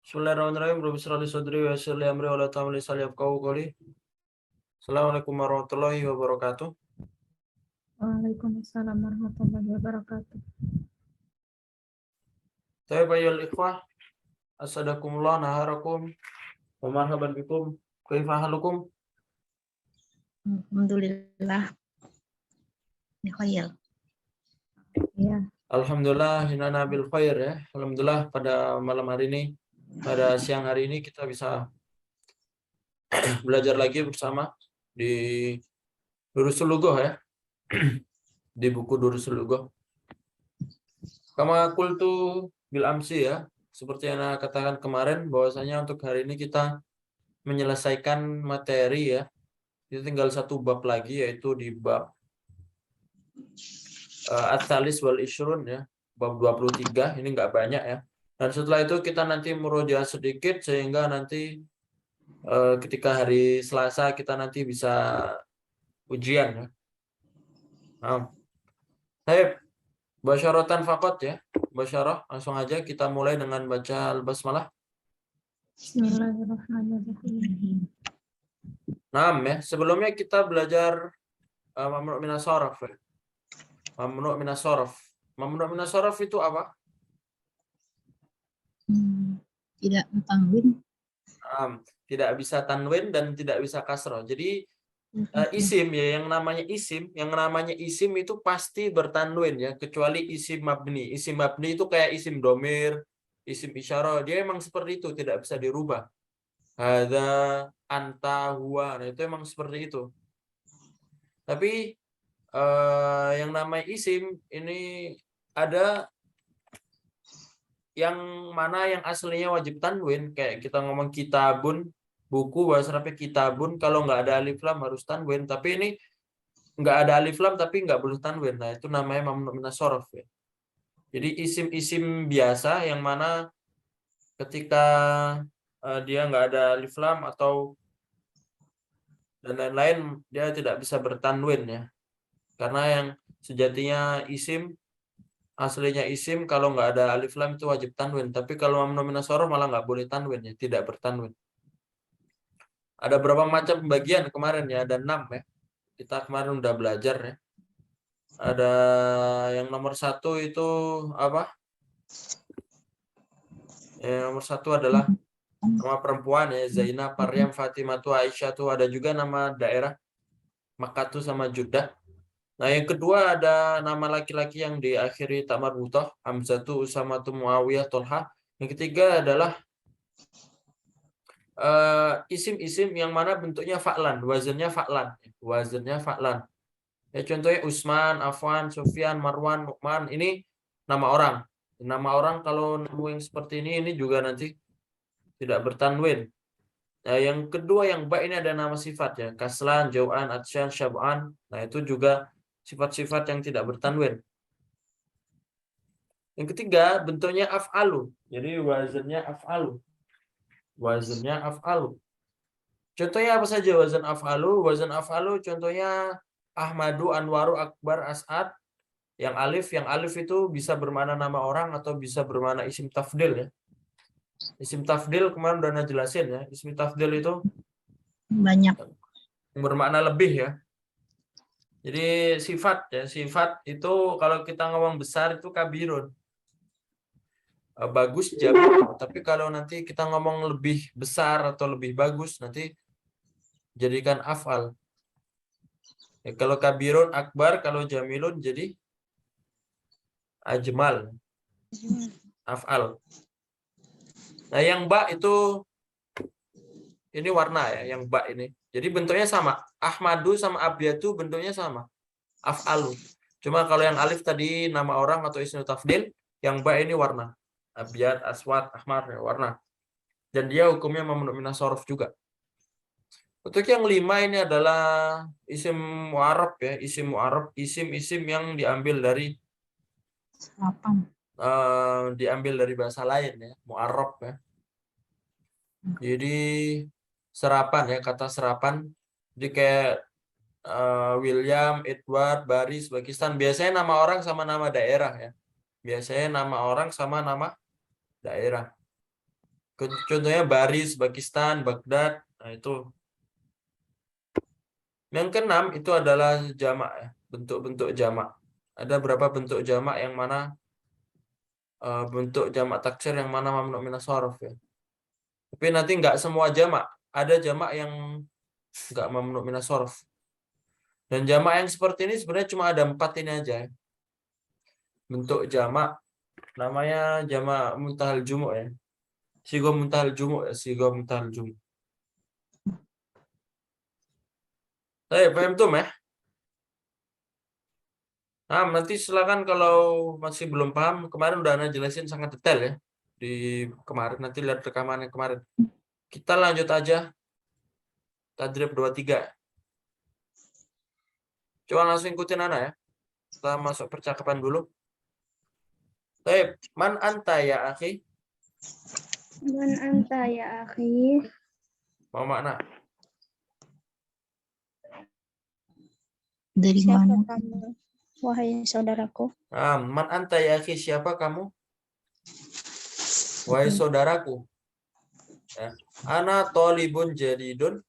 Bismillahirrahmanirrahim. Rabbi shrah li sadri wa yassir li amri wa la ta'mal lisani yafqahu qawli. Assalamualaikum warahmatullahi wabarakatuh. Waalaikumsalam warahmatullahi wabarakatuh. Tayyib ayyuhal ikhwah, assadakumullah naharakum wa marhaban bikum. Kaifa halukum? Alhamdulillah. Bi khair. Ya, Alhamdulillah hinana bil khair ya. Alhamdulillah pada malam hari ini, pada siang hari ini kita bisa belajar lagi bersama di Durusul Lugah ya. Di buku Durusul Lugah. Kama qultu bil amsi ya. Seperti yang saya katakan kemarin bahwasanya untuk hari ini kita menyelesaikan materi ya. Itu tinggal satu bab lagi yaitu di bab At-Tsalis wal Ishrun ya. Bab 23, ini enggak banyak ya. Dan setelah itu kita nanti murojaah sedikit sehingga nanti ketika hari Selasa kita nanti bisa ujian ya. Nah, baik. Basyaratan faqat ya. Basyarah, langsung aja kita mulai dengan baca Al-Basmalah. bismillahirrahmanirrahim. Nah, ya. Sebelumnya kita belajar Mamnu' minas saraf. Ya. Mamnu' minas saraf. Mamnu' minas saraf itu apa? Tidak tanwin. Tidak bisa tanwin dan tidak bisa kasroh. Jadi isim ya, yang namanya isim itu pasti bertanwin ya, kecuali isim mabni. Isim mabni itu kayak isim domir, isim isyarah, dia emang seperti itu, tidak bisa dirubah. Hadza, anta, huwa, nah itu emang seperti itu. Tapi yang namanya isim ini ada yang mana yang aslinya wajib tanwin, kayak kita ngomong kitabun, buku bahasa Arabnya kitabun, kalau nggak ada alif lam harus tanwin. Tapi ini nggak ada alif lam tapi nggak boleh tanwin. Nah itu namanya mamnu' minas shorof ya. Jadi isim-isim biasa yang mana ketika dia nggak ada alif lam atau dan lain-lain dia tidak bisa bertanwin ya. Karena yang sejatinya isim aslinya isim kalau nggak ada alif lam itu wajib tanwin. Tapi kalau mamnu' minas shorof malah nggak boleh tanwin ya, tidak bertanwin. Ada berapa macam pembagian kemarin ya? Ada 6 ya. Kita kemarin udah belajar ya. Ada yang nomor 1 itu apa? Yang nomor 1 adalah nama perempuan ya, Zainab, Maryam, Fatimah, Aisyah tuh. Ada juga nama daerah Makkah sama Jeddah. Nah yang kedua ada nama laki-laki yang diakhiri ta marbutah, Hamzah, Usamah, Muawiyah, Tolha. Yang ketiga adalah isim-isim yang mana bentuknya fa'lan, wazannya fa'lan. Ya, contohnya Usman, Afwan, Sufyan, Marwan, Nu'man, ini nama orang. Nama orang kalau nemu yang seperti ini juga nanti tidak bertanwin. Nah, yang kedua yang ba ini ada nama sifat ya, Kaslan, Jau'an, Atsyan, Syab'an. Nah, itu juga sifat-sifat yang tidak bertanwin. Yang ketiga bentuknya af'alu. Jadi wazannya af'alu. Contohnya apa saja wazan af'alu? Wazan af'alu contohnya Ahmadu, Anwaru, Akbar, As'ad. Yang alif itu bisa bermakna nama orang atau bisa bermakna isim tafdil ya. Isim tafdil kemarin udah jelasin ya. Isim tafdil itu Banyak. bermakna lebih ya. Jadi sifat itu kalau kita ngomong besar itu kabirun. Bagus jamin. Tapi kalau nanti kita ngomong lebih besar atau lebih bagus nanti jadikan af'al. Ya, kalau kabirun akbar, kalau jamilun jadi ajmal. Af'al. Nah, yang ba itu ini warna ya, yang ba ini. Jadi bentuknya sama. Ahmadu sama Abyadu bentuknya sama. Af'alu. Cuma kalau yang alif tadi nama orang atau ismu tafdil, yang ba ini warna. Abyad, aswad, ahmar ya, warna. Dan dia hukumnya mamnu' minas shorof juga. Untuk yang 5 ini adalah isim mu'arab ya, isim mu'arab, isim-isim yang diambil dari bahasa lain ya, mu'arab ya. Jadi serapan ya, kata serapan. Jadi kayak William, Edward, Baris, Pakistan. Biasanya nama orang sama nama daerah ya. Biasanya nama orang sama nama daerah. Contohnya Baris, Pakistan, Baghdad. Nah, itu. Yang keenam itu adalah jamak ya, bentuk-bentuk jamak. Ada berapa bentuk jamak yang mana bentuk jamak taksir yang mana mamnu minas shorof ya. Tapi nanti nggak semua jamak. Ada jamak yang nggak mamnu minas shorof. Dan jamak yang seperti ini sebenarnya cuma ada 4 ini aja ya. Bentuk jamak namanya jamak muntahal jumu' ya. Sigo muntahal jumu' ya, sigo muntahal jumu'. Paham tuh ya? Nah, nanti silakan kalau masih belum paham, kemarin udah Ana jelasin sangat detail ya. Di kemarin, nanti lihat rekamannya kemarin. Kita lanjut aja. Tadrib 23. Coba langsung ikutin Ana ya. Kita masuk percakapan dulu. Man anta ya akhi? Man anta ya akhi? Mau makna? Dari Siapa mana? kamu, wahai saudaraku? Man anta ya akhi, siapa kamu? Wahai saudaraku. Ya. Ana thalibun jadidun.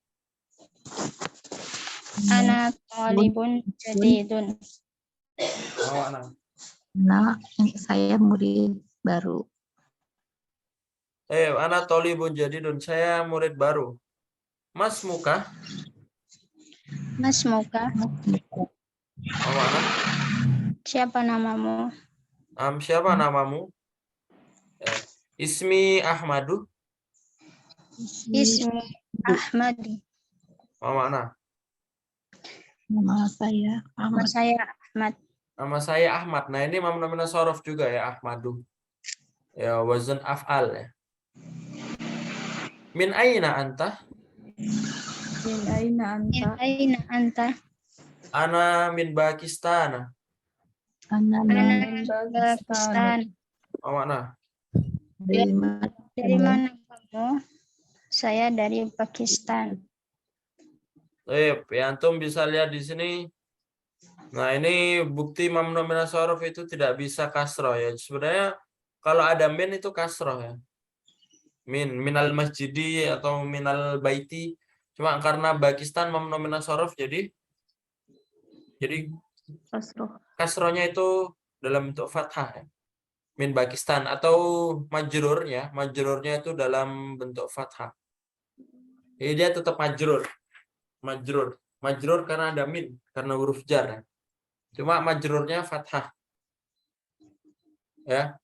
Ana talibun jadidun. Mau makna? Nah, saya murid baru. Ana thalibun jadidun. Saya murid baru. Mas muka? Mas muka, Mau makna? siapa namamu? Siapa namamu? Ismi Ahmadu. Ismi Ahmadi. Mau makna? Nama saya Nama Ahmad. saya Ahmad. Nama saya Ahmad. Nah, ini mamnu minas shorof juga ya, Ahmadu. Ya, wazan af'al ya. Min aina anta? Min aina Min anta? aina anta? Ana min Pakistan. Anak Ana Min Pakistan. Mau makna? dari mana? Dari mana kamu? Saya dari Pakistan. Ya, antum bisa lihat di sini. Nah, ini bukti mamnu minas shorof itu tidak bisa kasroh ya. Sebenarnya kalau ada min itu kasroh ya. Minal masjidi atau minal baiti. Cuma karena Pakistan mamnu minas shorof jadi Kasroh. kasrohnya itu dalam bentuk fathah ya. Min Pakistan atau majrurnya itu dalam bentuk fathah. Jadi dia tetap majrur karena ada min, karena huruf jar ya. Cuma majrurnya fathah ya.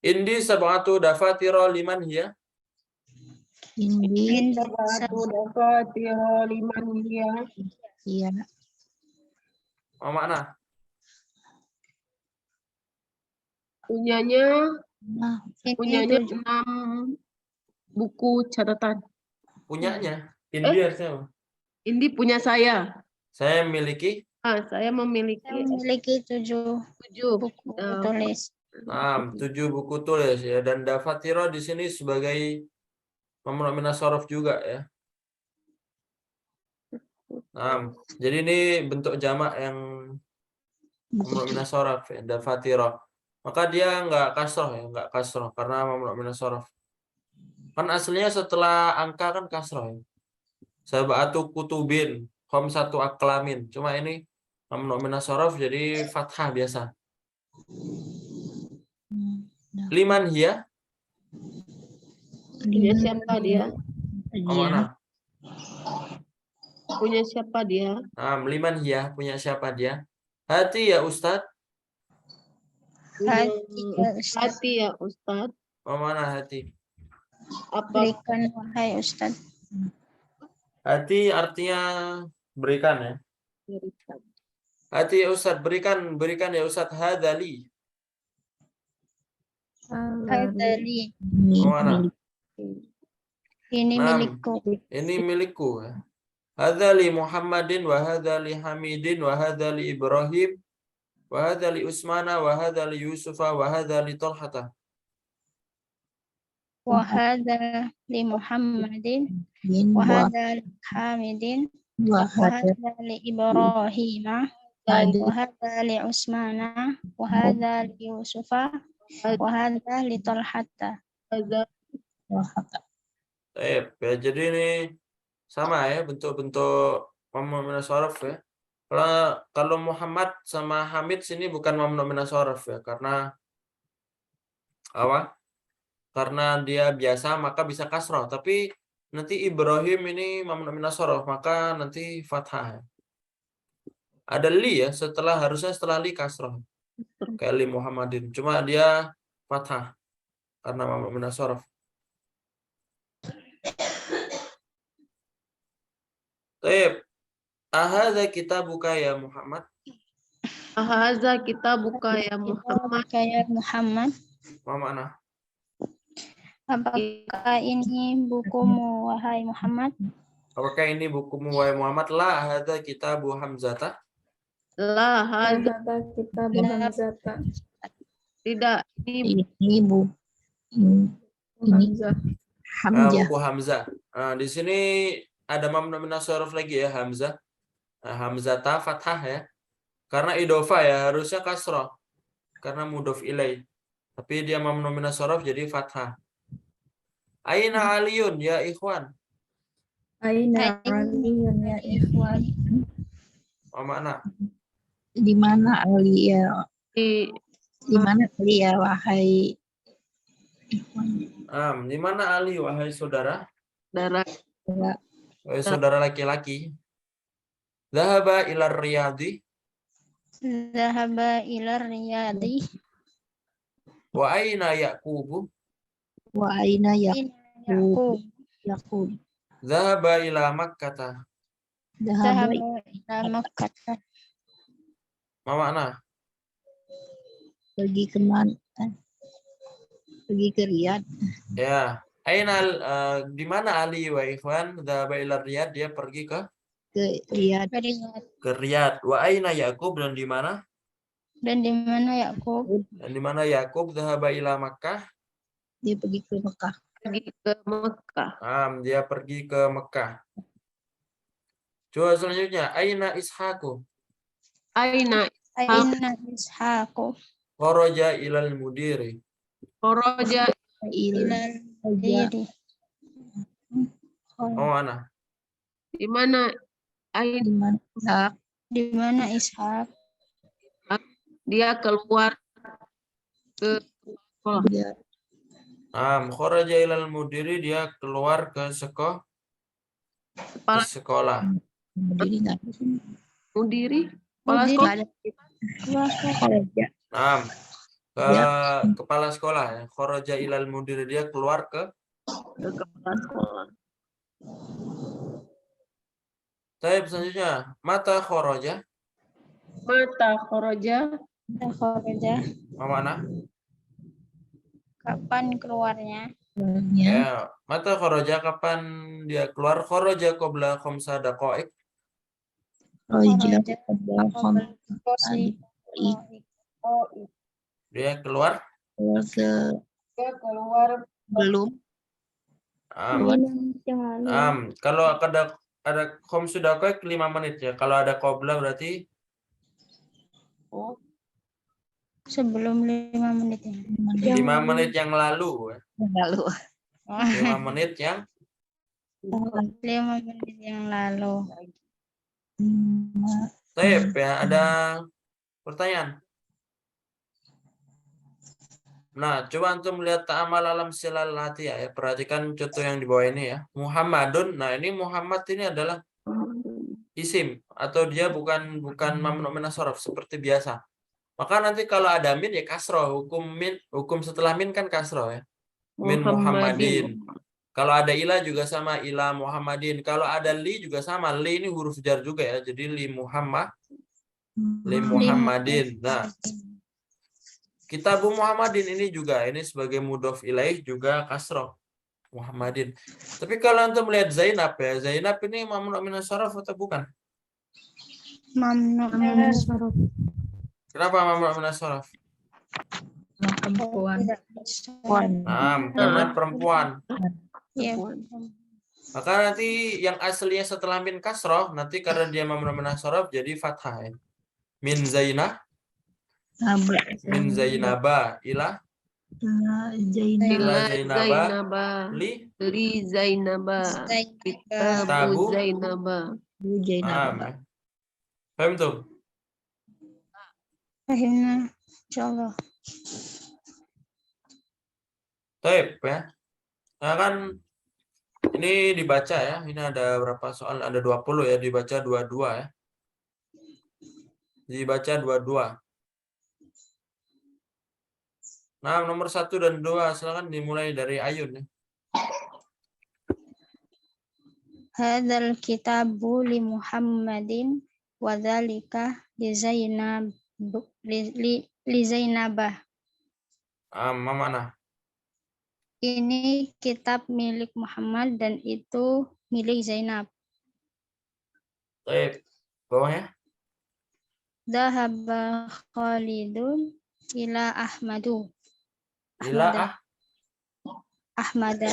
Indi sab'atu dafatira liman hiya? Ini Sabatu dafatira liman hiya? iya. Apa makna? Punyanya Nah, punyanya Ini 6 buku catatan. Punyanya. Indi artinya apa? Ini punya saya. Saya memiliki. Saya saya memiliki memiliki 7 7 buku tulis. 7 buku tulis ya, dan dafatiro di sini sebagai mamnu minas shorof juga ya. Jadi ini bentuk jamak yang mamnu minas shorof ya, dafatiro. Maka dia nggak kasroh ya, nggak kasroh karena mamnu minas shorof. Kan aslinya setelah angka kan kasroh ya. Sab'atu kutubin, khamsatu aklamin. Cuma ini mamnu minas shorof jadi fathah biasa. Liman hiya? Punya siapa dia? Apa makna? Punya siapa dia? Liman hiya, punya siapa dia? Hati ya Ustadz. Hati ya Ustadz. Apa makna hati? Apa Berikan wahai Ustaz. Hati artinya berikan ya. Hati ya Ustadz, berikan ya Ustadz. Hadali. Hadali. Apa makna? Ini Nah, milikku. ini milikku ya. Hadali Muhammadin wa hadali Hamidin wa hadali Ibrahim wa hadali Usmana wa hadali Yusufa wa hadali Tolhata. Wa hadza li Muhammadin wa hadza li Hamidin wa hadza li Ibrahim wa hadza li Usmana wa hadza li Yusufa wa hadza li Talhata. Hadza Wahaka. Ya, jadi ini sama ya bentuk-bentuk mamnu min as-sarf ya. Kalau Muhammad sama Hamid sini bukan mamnu min as-sarf ya, karena apa? Karena dia biasa maka bisa kasroh. Tapi nanti Ibrahim ini mamnu min as-sarf maka nanti fathah ya. Ada li ya, harusnya setelah li kasroh. Kayak li Muhammadin. Cuma dia fathah karena mamnu min as-sarf. Baik. Ahadza kitabuka ya Muhammad. Ahaza kita buka ya Muhammad. Kayak Muhammad, Apa makna? apakah ini bukumu wahai Muhammad? Apakah ini bukumu wahai Muhammad? La hadza kitabu Hamzata. La haza Hada kita Hamzata. tidak ini Ini bu. Ini Hamzah. Hamzah. Buku Hamzah. Di sini ada mamnu min as-sarf lagi ya Hamzah. Hamzata fathah ya. Karena idhofah ya harusnya kasrah. Karena mudhof ilaih. Tapi dia mamnu min as-sarf jadi fathah. Aina aliyun ya ikhwan. Aina aliyun ya ikhwan. Apa makna? Di mana Ali ya? di Di mana Ali ya wahai Di mana Ali wahai saudara? darah Wahai saudara laki-laki. Dhahaba ila riyadi Zahaba ila riyadi. wa aina Yaqubu. wa aina Yaqub. Yaqub. Dhahaba ila Makkah. Dahaba Zahaba ila Makkah. Apa makna? pergi ke mana? Pergi ke Riyadh. Ya. Aina di mana Ali wa ikhwan? Dhahaba ila Riyadh, dia pergi ke Riyadh. Riyadh. Wa aina Yaqub, dan di mana? Dan di mana Yaqub? Dan di mana Yaqub? Dhahaba ila Makkah. Dia pergi ke Mekah. pergi ke Mekah. Dia pergi ke Mekah. Coba selanjutnya, aina Ishaqu? Aina Aina Ishaqu. Kharaja ilal mudiri. kharaja Ilal diri. Oh, mana? di mana Aina Di mana? Ishaq. Di mana Ishaq? dia keluar ke sekolah. Dia Kharaja ilal mudiri, dia keluar ke Kepala sekolah. berdiri nggak ada sini. mudiri kepala Mudiri. sekolah Kharaja. Ke kepala sekolah ya. Kharaja ilal mudiri, dia keluar ke ke kepala sekolah. Taib selanjutnya, mata kharaja. Mata kharaja Kharaja. Apa makna? Kapan keluarnya? Keluarnya Ya, mata kharaja, kapan dia keluar? Kharaja qabla khamsa daqa'iq. Kharaja Kharaja qabla Kosi. Dia keluar keluar belum Yang lalu. kalau ada khamsu daqa'iq 5 menit ya. Kalau ada qabla berarti Sebelum 5 menit ya. 5 menit yang lalu ya. lalu 5 menit yang 5 menit yang lalu. Taib ya, ada pertanyaan. Nah, coba antum melihat ta'amal alam silal hati ya. Perhatikan contoh yang di bawah ini ya. Muhammadun. Nah, ini Muhammad ini adalah isim atau dia bukan mamnu min as-sarf seperti biasa. Maka nanti kalau ada min ya kasroh. Hukum setelah min kan kasroh ya. Min Muhammadin. Kalau ada ila juga sama ila Muhammadin. Kalau ada li juga sama. Li ini huruf jar juga ya. Jadi li Muhammadin. Nah, Kitabu Muhammadin ini juga ini sebagai mudhof ilaih juga kasroh Muhammadin. Tapi kalau untuk melihat Zainab ya, Zainab ini mamnu min as-sarf atau bukan? Mamnu min as-sarf. Kenapa mamnu min as-sarf? perempuan. Karena perempuan. Ya. Maka nanti yang aslinya setelah min kasroh, nanti karena dia mamnu min as-sarf jadi fathah ya. Min Zainab. Min Zainaba ila Zainab. Ila Ila Zainaba Zainaba. li Li Zainaba. Zainaba. Kitabu Kitabu. Zainaba. Paham ya? Paham tuh? Fahimna. Insyaallah. Taib ya. Nah kan ini dibaca ya. Ini ada berapa soal? Ada 20 ya. Dibaca 22 ya. Dibaca 22. Nah, nomor 1 dan 2 silakan dimulai dari Ayun ya. Hadzal kitabu li Muhammadin wa dzalika li Zainab li Zainabah. Mana? Ini kitab milik Muhammad dan itu milik Zainab. Taib. Bawahnya? Dhahaba Khalidun ila Ahmadu. Ila Ahmada.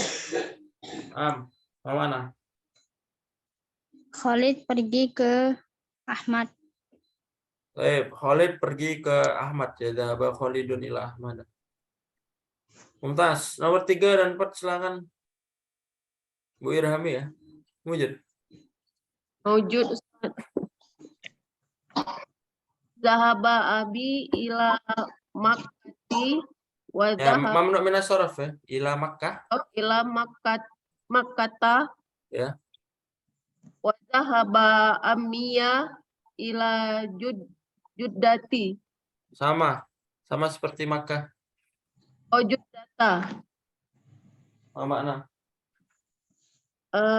Mana? Khalid pergi ke Ahmad. Taib. Khalid pergi ke Ahmad ya. Dhahaba Khalidun ila Ahmad. Mumtaz. Nomor 3 dan 4 silakan. Bu Irhami ya. Mujud. Maujud Ustaz. Zahaba abi ila Makkati wa Ya, zahaba mamnu minas sharaf ya. Ila Makkah ila Makkata ya. wa zahaba ammiya ila Juddati. Sama seperti Makkah. Oh, Juddata. Apa makna?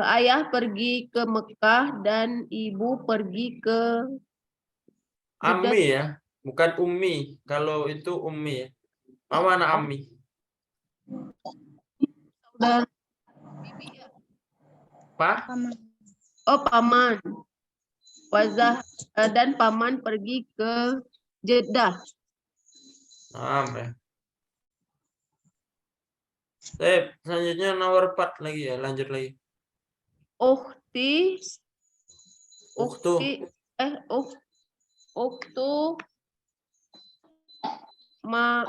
Ayah pergi ke Mekah dan ibu pergi ke Ammi ya, bukan ummi. Kalau itu ummi ya. Apa makna ammi? saudara. Paman. Oh, paman. Wazah dan paman pergi ke Jeddah. Ya. Selanjutnya nomor 4 lagi ya, lanjut lagi. Ukhti Ukhtu. Ukhtu ma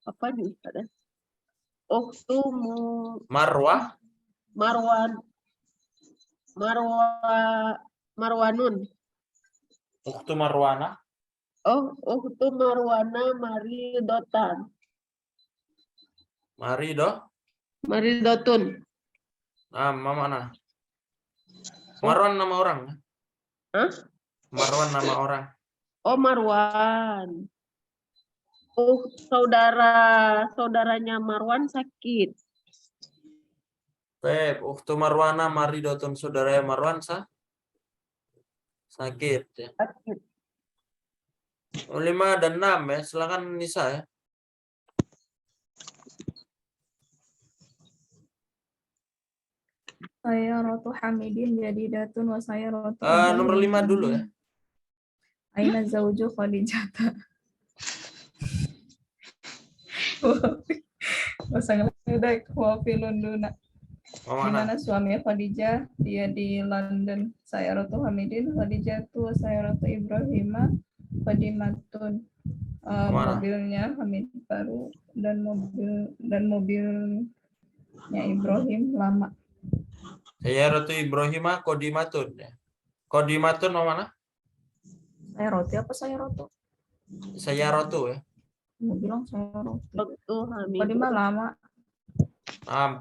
apa nih Ustaz? Ukhtu Marwah. Marwanun. Ukhtu Marwana. Oh, Ukhtu Marwana Maridotan. Maridotun. Mana? Marwan nama orang. Hah? Marwan nama orang. Oh, Marwan. Oh, saudaranya Marwan sakit. Ukhtu Marwana Maridotun, saudara Marwan sakit ya. Sakit. 5 dan 6 ya, silakan Nisa ya. Sayyaratu Hamidin jadidatun wa sayyaratu Nomor 5 dulu ya. Aina zauju Khadijata. Pasangan udah wafilun duna. Di mana suami Khadijah, dia di London. Sayyaratu Hamidin Khadijatu wa sayyaratu Ibrahimah Khadimatun. Mobilnya Hamid baru dan mobilnya Ibrahim lama. Sayyaratu Ibrahimah Qodimatun ya. Qodimatun mana? Sayyaratu apa Sayyaratu? Sayyaratu ya. Mau bilang Sayyaratu. Hamid. Qadimah lama.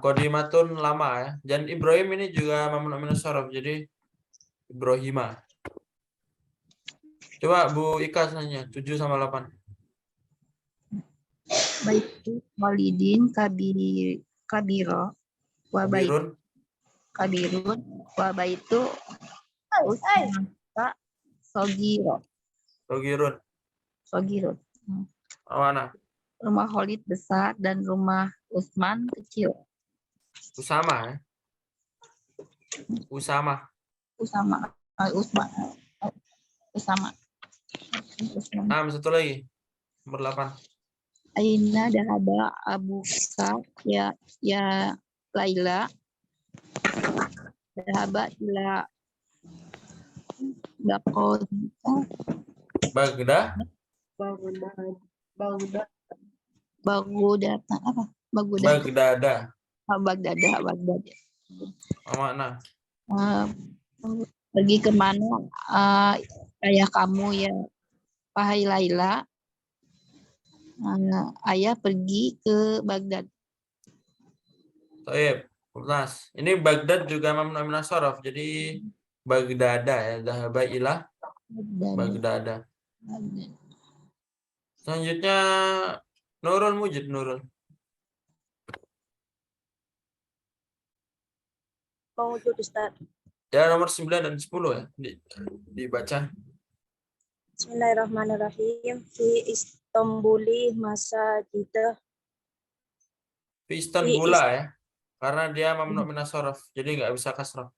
Qodimatun lama ya. Dan Ibrahim ini juga mamnu minas sharaf, jadi Ibrahimah. Coba Bu Ika selanjutnya 7 sama 8. Baitu Walidin kabiro wa Kabirun. kabirun wa baitu Usmanta sogirun. Mana? Rumah Khalid besar dan rumah Utsman kecil. Usama ya. Usama. Satu lagi. Nomor 8. Aina dahaba abuka ya Laila. Dahaba ila Bagda. Baghdad. Bagudata apa? Bagudata. Bagdada. Bagdada, Bagdad. Apa makna? Pergi kemana ayah kamu ya, wahai Laila? Ayah pergi ke Baghdad. Baik, Nas. Ini Baghdad juga mamnu min as-sarf. Jadi Bagdada ya, dhahaba ila Bagdada. Selanjutnya Nurul Mujid, Nurul. Mawujud Ustaz. Ya nomor 9 dan 10 ya dibaca. Bismillahirrahmanirrahim. Fi Istanbuli masajidah. Fi Istanbula ya. Karena dia mamnu min as-sarf, jadi nggak bisa kasrah.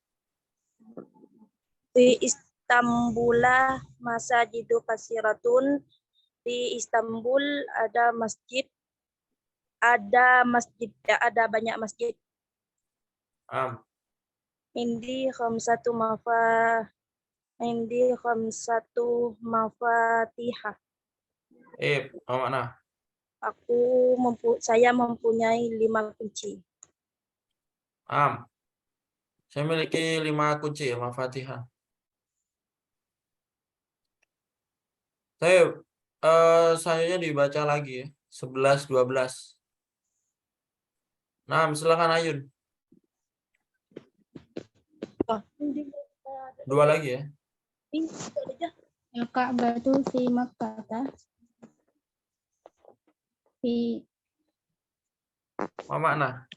Fi Istanbula masajidu kasiratun. Di Istanbul ada masjid. Ada banyak masjid. Indi khamsatu mafatihah. Apa makna? Saya mempunyai 5 kunci. Saya memiliki 5 kunci ya, mafatihah. Selanjutnya dibaca lagi ya. 11, 12. Nah, silakan Ayun. 2 lagi ya. Al-Ka'batu fi Makkah. Apa makna?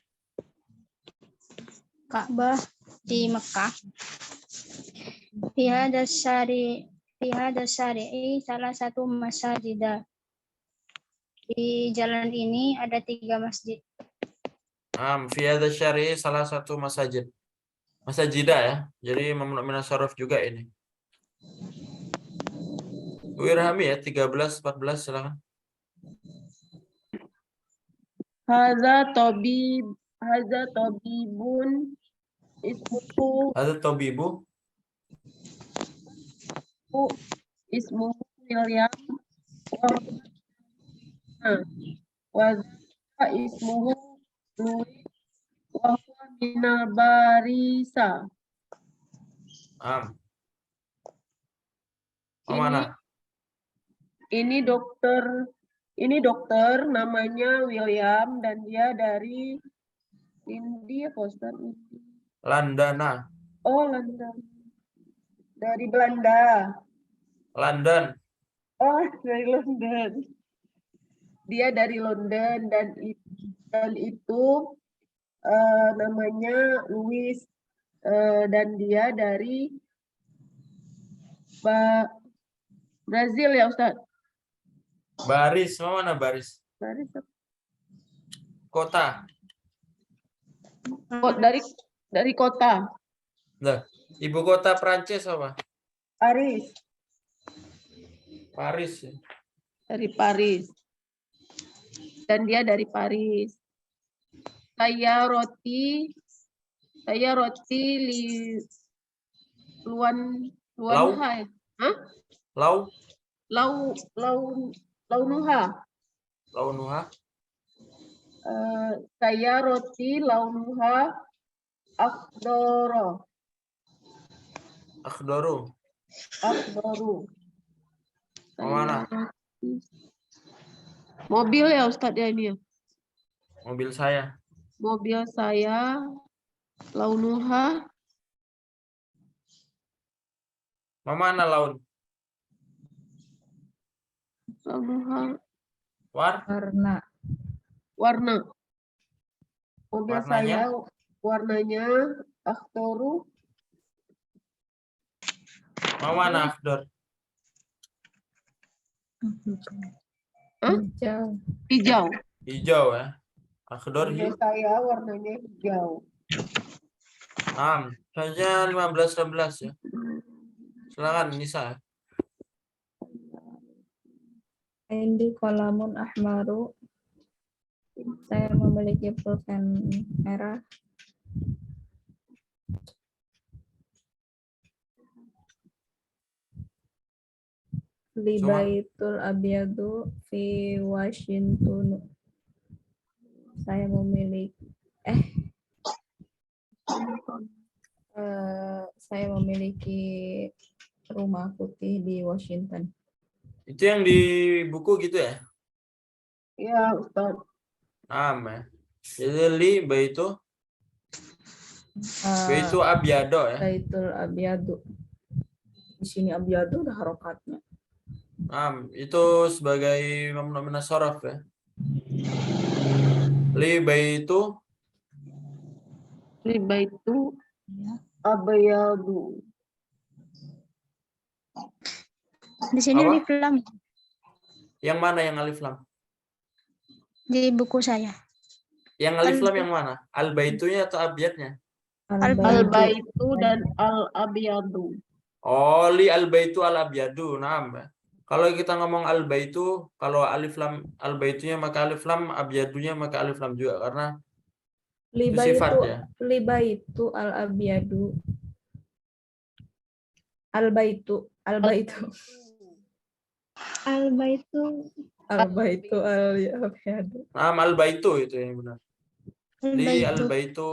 Ka'bah di Mekah. Fi hadza syari'i salah satu masajidah. Di jalan ini ada 3 masjid. Fi hadza syari'i salah satu masajid. Masajidah ya. Jadi mamnu min as-sarf juga ini. Wirhami ya 13, 14 silakan. Haza tabibun ismuhu Ada tabibu. William wa ismuhu Louis wa huwa minal barisa. Apa mana? Ini dokter namanya William dan dia dari India, Ustaz. Landana. Oh, London. Dari Belanda. London. Oh, dari London. Dia dari London dan itu namanya Louis dan dia dari Brazil ya, Ustaz. Baris, mana Baris? Baris. Kota. Dari kota. Nah, ibu kota Prancis apa? Paris. Paris ya. Dari Paris. Dan dia dari Paris. Saya roti luan hai. Hah? Launuha. Saya roti launuha akhdoro. Mana? Mobil ya Ustadz ya ini ya? Mobil saya. Mobil saya launuha. Mana laun? Launuha. Warna. Mobil Warnanya? saya warnanya akhdoru. Mana akhdor? Hijau. Hijau ya. Akhdor Mobil saya warnanya hijau. Saja 15-16 ya. Silakan Nisa. Indi kolamun ahmaru. Saya memiliki pulpen merah. Libaitul abyadu fi Washington. Saya saya memiliki rumah putih di Washington. Itu yang di buku gitu ya? Ya, Ustaz. Ya. Jadi li baitu abyado ya. Baitul abyadu. Di sini abyadu udah harokatnya. Itu sebagai mamnu min as-sarf ya. Li baitu Libaitu abyadu. Di sini Apa? alif lam yang mana yang alif lam? di buku saya. Yang alif lam yang mana? Al baitunya atau abyadnya? Al-baitu dan al-abyadu. Oh, li al baitu al abyadu. Naam. Kalau kita ngomong al baitu, kalau alif lam al baitunya maka alif lam, abyadunya maka alif lam juga karena itu sifat ya. Libaitu al-abyadu. Al-baitu Al-baitu al-baitu al-abyadu. Naam al baitu itu yang benar. Li al al-baitu baitu.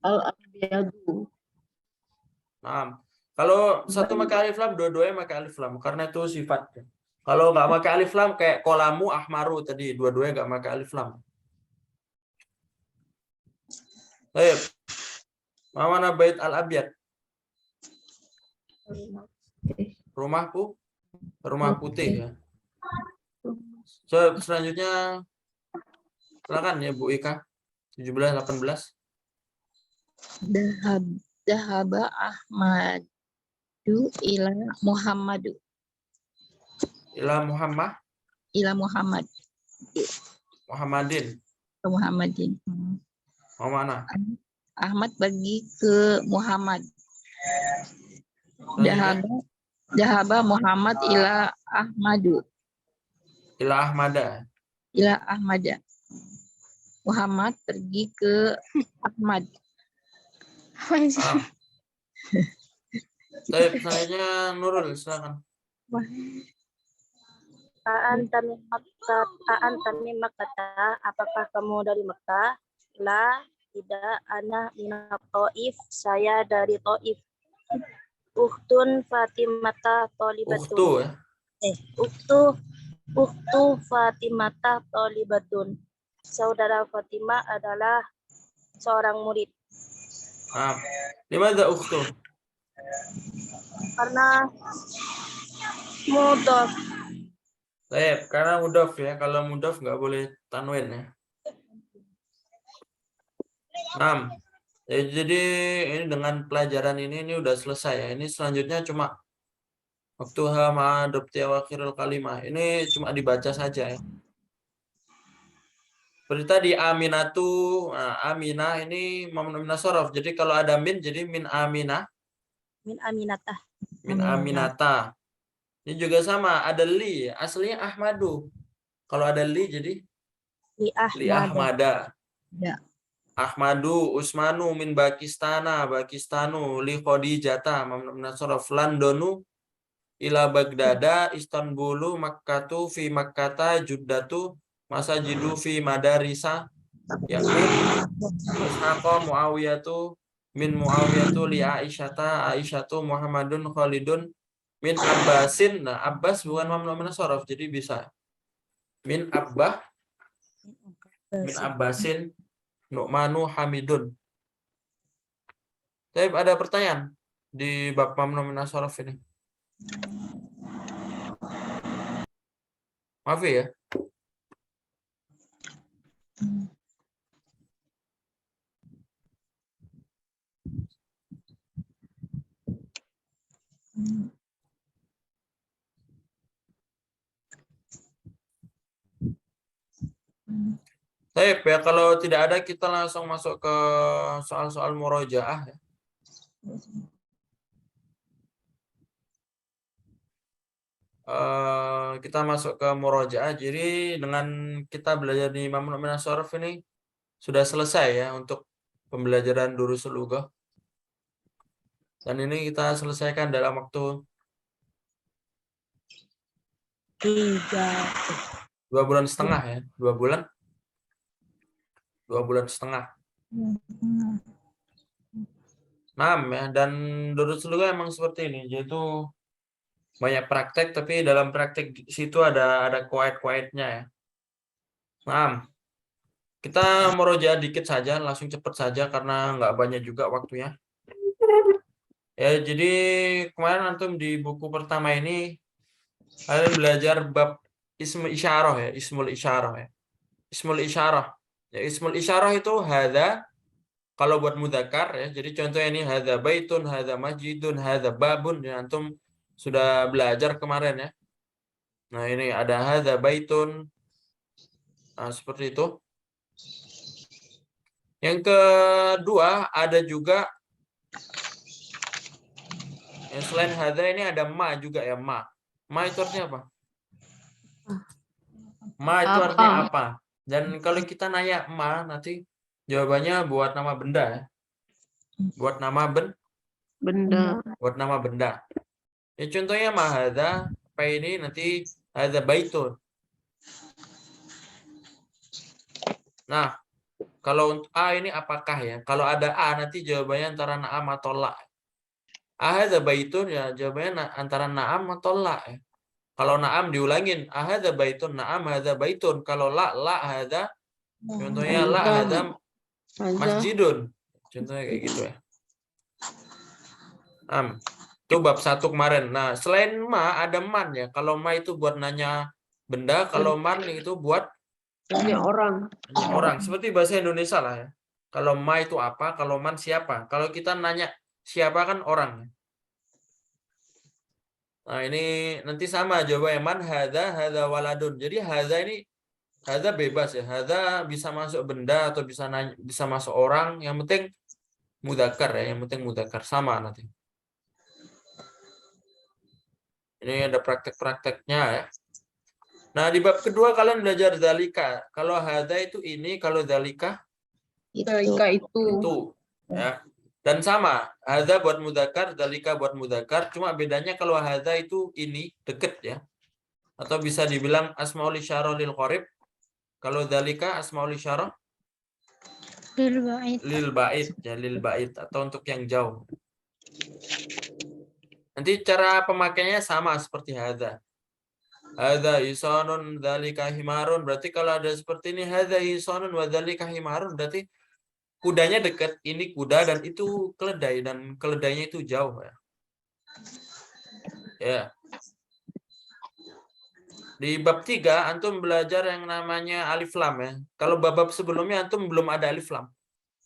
Al-abyadu. Naam. Kalau satu maka alif lam, dua-duanya maka alif lam karena itu sifat. Kalau nggak maka alif lam kayak kolamu ahmaru tadi, dua-duanya nggak maka alif lam. Baik. Mana bait al-abyad? Rumah putih ya. So, selanjutnya silakan ya Bu Ika. 17 18. Dahaba Ahmadu ila Muhammadu. Ila Muhammad. Muhammadin. Ke Muhammadin. Mau mana? Ahmad pergi ke Muhammad. Selanjutnya, Dahaba Muhammad ila Ahmadu. ila Ahmada. Ila Ahmada. Muhammad pergi ke Ahmad. Baik, selanjutnya Nurul, silakan. A'anta min Makkah, apakah kamu dari Mekah? La, tidak, ana minat Taif, saya dari Taif. Uhtun Fatimata Tholibatun. Ukhtu ya. Ukhtu Fatimata Tholibatun. Saudara Fatimah adalah seorang murid. Dimana ukhtu? Karena mudhof. Baik, karena mudhof ya. Kalau mudhof nggak boleh tanwin ya. 6. Jadi ini dengan pelajaran ini udah selesai ya. Ini selanjutnya cuma waktu ma adopti awakhirul kalimah. Ini cuma dibaca saja ya. Seperti tadi aminatu, aminah ini mamnu min as-sarf. Jadi kalau ada min jadi min aminah. Min aminatah. Min aminata. Ini juga sama, ada li, aslinya Ahmadu. Kalau ada li jadi li Ahmada. Ya. Ahmadu, Usmanu min Bakistanu, li Khadijata, mamnu min as-sarf. Londonu ila Bagdada, Istanbulu, Makkatu fi Makkata, Juddatu, Masajidu fi Madarisa, Yakub, Ishaqo Muawiyatu min Muawiyatu li Aisyatu Muhammadun Khalidun min Abbasin. Nah, Abbas bukan mamnu min as-sarf, jadi bisa min Abbasin Nu'manu Hamidun. Tapi ada pertanyaan di bab mamnu min as-sarf ini. Maaf ya. Baik ya, kalau tidak ada kita langsung masuk ke soal-soal murojaah ya. Kita masuk ke murojaah. Jadi dengan kita belajar di mamnu min as-sarf ini sudah selesai ya untuk pembelajaran durusul lughah. Dan ini kita selesaikan dalam waktu 3. 2 bulan setengah ya. 2 bulan. 2 bulan setengah. 6 ya. Dan Durus Luga emang seperti ini. Yaitu banyak praktek, tapi dalam praktek situ ada kuait-kuaitnya ya. 6. Kita meroja dikit saja, langsung cepat saja karena nggak banyak juga waktunya. Ya, jadi kemarin antum di buku pertama ini kalian belajar bab ismul isyarah ya, ismul isyarah ya. Ismul isyarah. Ya, ismul isyarah itu hadza kalau buat mudzakkar ya. Jadi contohnya ini hadza baitun, hadza masjidun, hadza babun ya, antum sudah belajar kemarin ya. Nah, ini ada hadza baitun. Nah, seperti itu. Yang kedua ada juga yang selain hadza ini ada ma juga ya, ma. Ma itu artinya apa? Ma itu artinya apa? Dan kalau kita nanya ma, nanti jawabannya buat nama benda ya. Buat nama Benda. buat nama benda. Ya contohnya ma hadza, apa ini nanti hadza baitun. Nah, kalau untuk a ini apakah ya? Kalau ada a nanti jawabannya antara na'am atau la. Ahadza baitun ya jawabannya antara na'am atau la ya. Kalau na'am diulangin, ahadza baitun, na'am hadza baitun. Kalau la hadza, contohnya la hadza masjidun. Contohnya kayak gitu ya. Itu bab 1 kemarin. Nah, selain ma ada man ya. Kalau ma itu buat nanya benda, kalau man itu buat Hanya orang. nanya orang. Seperti bahasa Indonesia lah ya. Kalau ma itu apa, kalau man siapa. Kalau kita nanya siapa kan orang. Nah, ini nanti sama jawabannya man hadza waladun. Jadi hadza ini hadza bebas ya. Hadza bisa masuk benda atau bisa masuk orang, yang penting mudzakkar ya, yang penting mudzakkar sama nanti. Ini ada praktek-prakteknya ya. Nah, di bab kedua kalian belajar dzalika. Kalau hadza itu ini, kalau dzalika Ketika itu. ya. Dan sama, hadza buat mudzakkar, dzalika buat mudzakkar, cuma bedanya kalau hadza itu ini deket ya. Atau bisa dibilang asmaul isyarah lil qarib. Kalau dzalika asmaul isyarah lil ba'id ya, lil ba'id atau untuk yang jauh. Nanti cara pemakaiannya sama seperti hadza. Hadza hisanun dzalika himarun. Berarti kalau ada seperti ini hadza hisanun wa dzalika himarun, berarti kudanya dekat, ini kuda dan itu keledai, dan keledainya itu jauh ya. Ya. Di bab 3 antum belajar yang namanya alif lam ya. Kalau bab sebelumnya antum belum ada alif lam.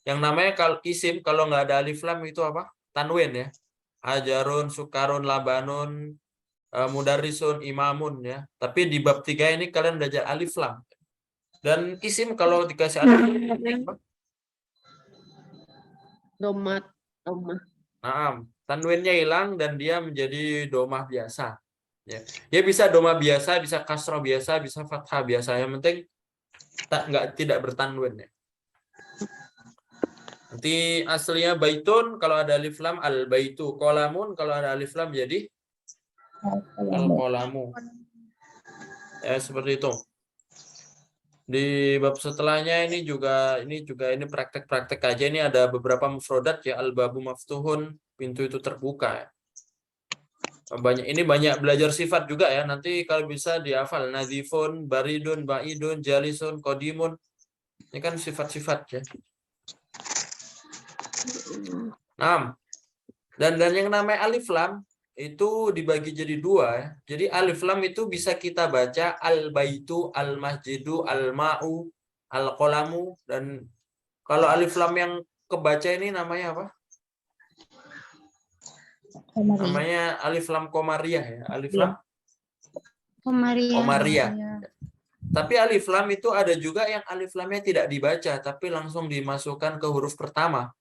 Yang namanya kalau isim kalau nggak ada alif lam itu apa? Tanwin ya. Hajarun, sukarun, labanun, mudarrisun, imamun ya. Tapi di bab 3 ini kalian belajar alif lam. Dan isim kalau dikasih alif lam Domah. nah, tanwinnya hilang dan dia menjadi domah biasa. Ya. Dia bisa domah biasa, bisa kasroh biasa, bisa fathah biasa. Yang penting tidak bertanwin ya. Nanti aslinya baitun kalau ada alif lam al baitu, qalamun kalau ada alif lam jadi al qalamu. Ya seperti itu. Di bab setelahnya ini juga ini praktek-praktek aja. Ini ada beberapa mufrodat ya, al babu maftuhun, pintu itu terbuka ya. Banyak belajar sifat juga ya. Nanti kalau bisa dihafal nazifun, baridun, baidun, jalisun, qadimun. Ini kan sifat-sifat ya. 6. Dan yang namanya alif lam itu dibagi jadi 2 ya. Jadi alif lam itu bisa kita baca al baitu, al masjidu, al ma'u, al qalamu, dan kalau alif lam yang kebaca ini namanya apa? Namanya alif lam komariah ya. Alif lam komariah. Tapi alif lam itu ada juga yang alif lamnya tidak dibaca tapi langsung dimasukkan ke huruf pertama.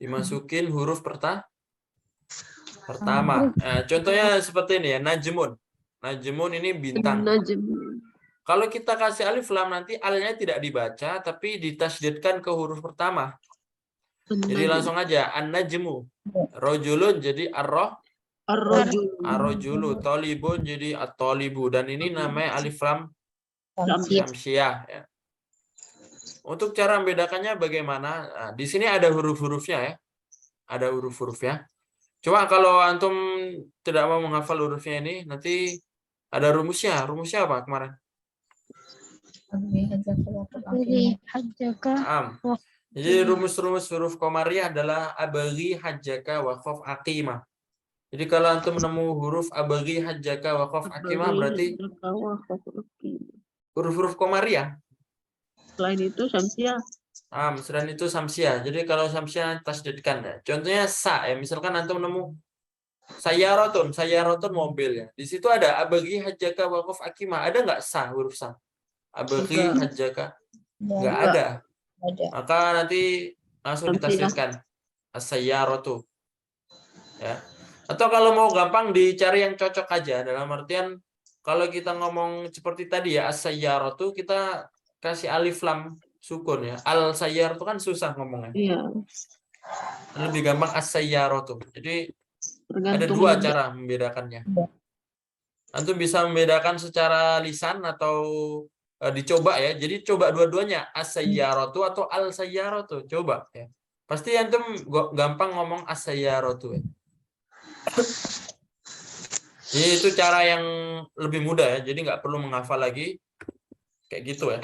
Dimasukin huruf pertama. Contohnya seperti ini ya, najmun. Najmun ini bintang. Kalau kita kasih alif lam nanti alnya tidak dibaca tapi ditasydidkan ke huruf pertama. Jadi langsung aja an-najmu. Rajulun jadi ar-roh. Arrojulu, tolibun jadi at-tolibu, dan ini namanya alif lam Samsiah. syamsiah ya. Untuk cara membedakannya bagaimana? Nah, di sini ada huruf-hurufnya ya. Ada huruf-hurufnya. Cuma kalau antum tidak mau menghafal hurufnya ini, nanti ada rumusnya. Rumusnya apa kemarin? Beri hajjaka wa Jadi rumus-rumus huruf komariah adalah abaghi hajjaka wa khaf aqimah. Jadi kalau antum menemu huruf abaghi hajjaka wa khaf aqimah berarti huruf-huruf komariah. Selain itu samsiah. Selain itu samsiah. Jadi kalau samsiah tasdidkan ya. Contohnya sa ya. Misalkan antum nemu sayarotun mobil ya. Di situ ada abaghi hajjaka wa khaf aqimah. Ada nggak sa huruf sa? Abaghi hajjaka nggak ada. Maka nanti langsung ditafsirkan as-sayyarotu. Ya. Atau kalau mau gampang dicari yang cocok aja, dalam artian kalau kita ngomong seperti tadi ya as-sayyarotu, kita kasih alif lam sukun ya. Al-sayyar itu kan susah ngomongnya. Iya. Lebih gampang as-sayyarotu. Jadi ada Tergantung dua cara membedakannya. Antum bisa membedakan secara lisan atau dicoba ya. Jadi coba dua-duanya, as-sayyaratu atau al-sayyaratu. Coba ya. Pasti antum gampang ngomong as-sayyaratu ya. Jadi itu cara yang lebih mudah ya. Jadi nggak perlu menghafal lagi kayak gitu ya.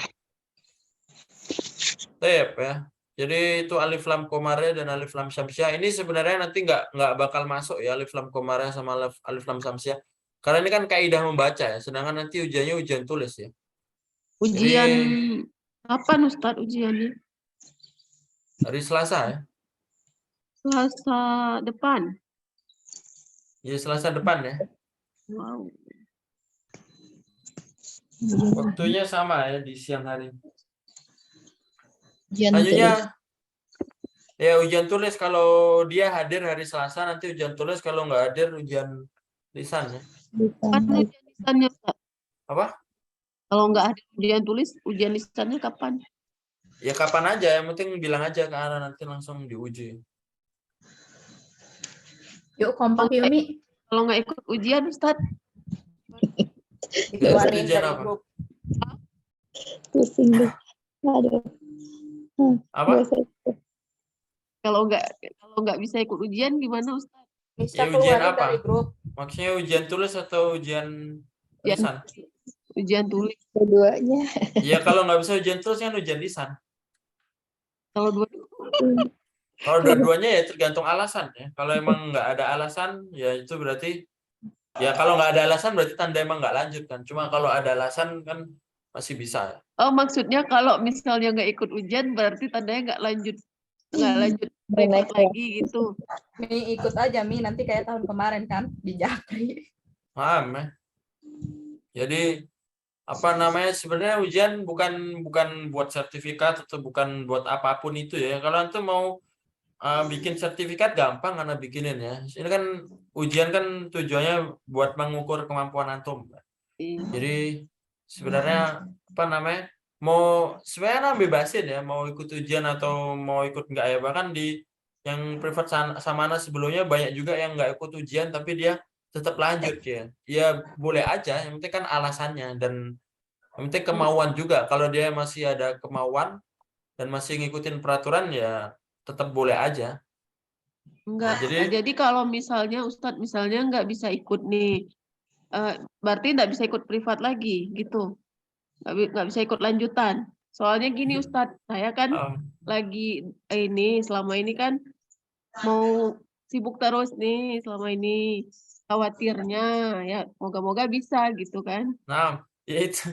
Tep ya. Jadi itu alif lam komariah dan alif lam syamsiah. Ini sebenarnya nanti nggak bakal masuk ya alif lam komariah sama alif lam syamsiah. Karena ini kan kaidah membaca ya. Sedangkan nanti ujiannya ujian tulis ya. Ujian Jadi, kapan Ustadz ujiannya? hari Selasa ya. Selasa depan. Ya Selasa depan ya. Wow. Waktunya sama ya di siang hari. Ujian Selanjutnya ya ujian tulis, kalau dia hadir hari Selasa nanti ujian tulis, kalau nggak hadir ujian lisan ya. Kapan ujian lisannya Ustadz? Apa? Kalau nggak ada ujian tulis, ujian lisannya kapan? Ya kapan aja, yang penting bilang aja ke Ana nanti langsung diuji. Yuk kompak yuk Mi. Kalau nggak ikut ujian Ustadz? Dikeluarin ujian dari apa? grup. Pusing deh. Aduh. Apa? Kalau nggak bisa ikut ujian gimana Ustadz? Bisa Ya ujian keluarin apa? dari grup. Maksudnya ujian tulis atau ujian lisan? Ujian tulis. Keduanya. Ya kalau nggak bisa ujian tulis kan ujian lisan. Kalau dua Kalau dua-duanya ya tergantung alasan ya. Kalau emang nggak ada alasan ya itu berarti ya, kalau nggak ada alasan berarti tanda emang nggak lanjut kan. Cuma kalau ada alasan kan masih bisa. Oh maksudnya kalau misalnya nggak ikut ujian berarti tandanya nggak lanjut privat lagi gitu. Mi ikut aja Mi, nanti kayak tahun kemarin kan di Jakri. Paham ya? Jadi apa namanya, sebenarnya ujian bukan buat sertifikat atau bukan buat apapun itu ya. Kalau antum mau bikin sertifikat gampang Anda bikinin ya. Ini kan ujian kan tujuannya buat mengukur kemampuan antum. Jadi sebenarnya apa namanya, mau sebenarnya bebasin ya, mau ikut ujian atau mau ikut enggak ya. Bahkan di yang privat sama Ana sebelumnya banyak juga yang nggak ikut ujian tapi dia tetap lanjut ya. Ya boleh aja, yang penting kan alasannya dan yang penting kemauan juga. Kalau dia masih ada kemauan dan masih ngikutin peraturan ya tetap boleh aja. Enggak. Nah, Jadi kalau misalnya Ustadz misalnya nggak bisa ikut nih, berarti nggak bisa ikut privat lagi gitu. Nggak bisa ikut lanjutan. Soalnya gini Ustadz, saya kan lagi selama ini kan mau sibuk terus nih selama ini, khawatirnya ya moga-moga bisa gitu kan. nah ya itu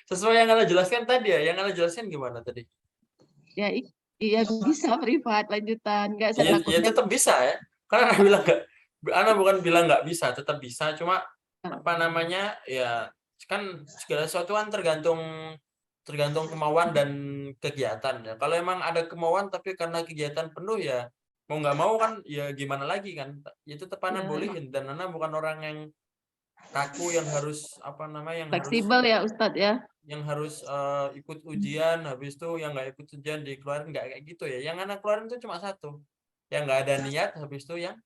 sesuai yang Anda jelaskan tadi ya. Yang Anda jelaskan gimana tadi? Ya iya bisa privat lanjutan, nggak saya Ya takutnya. tetap bisa ya. Karena Anda bukan bilang nggak bisa, tetap bisa. Cuma apa namanya ya, kan segala sesuatu kan tergantung kemauan dan kegiatan ya. Kalau emang ada kemauan tapi karena kegiatan penuh ya mau nggak mau kan ya gimana lagi kan. Ya tetap Anda bolehin, dan Anda bukan orang yang kaku yang harus apa namanya, yang fleksibel harus ya Ustadz ya. yang harus ikut ujian, habis itu yang nggak ikut ujian dikeluarin, nggak kayak gitu ya. Yang anak keluarin itu cuma satu, yang nggak ada niat, habis itu yang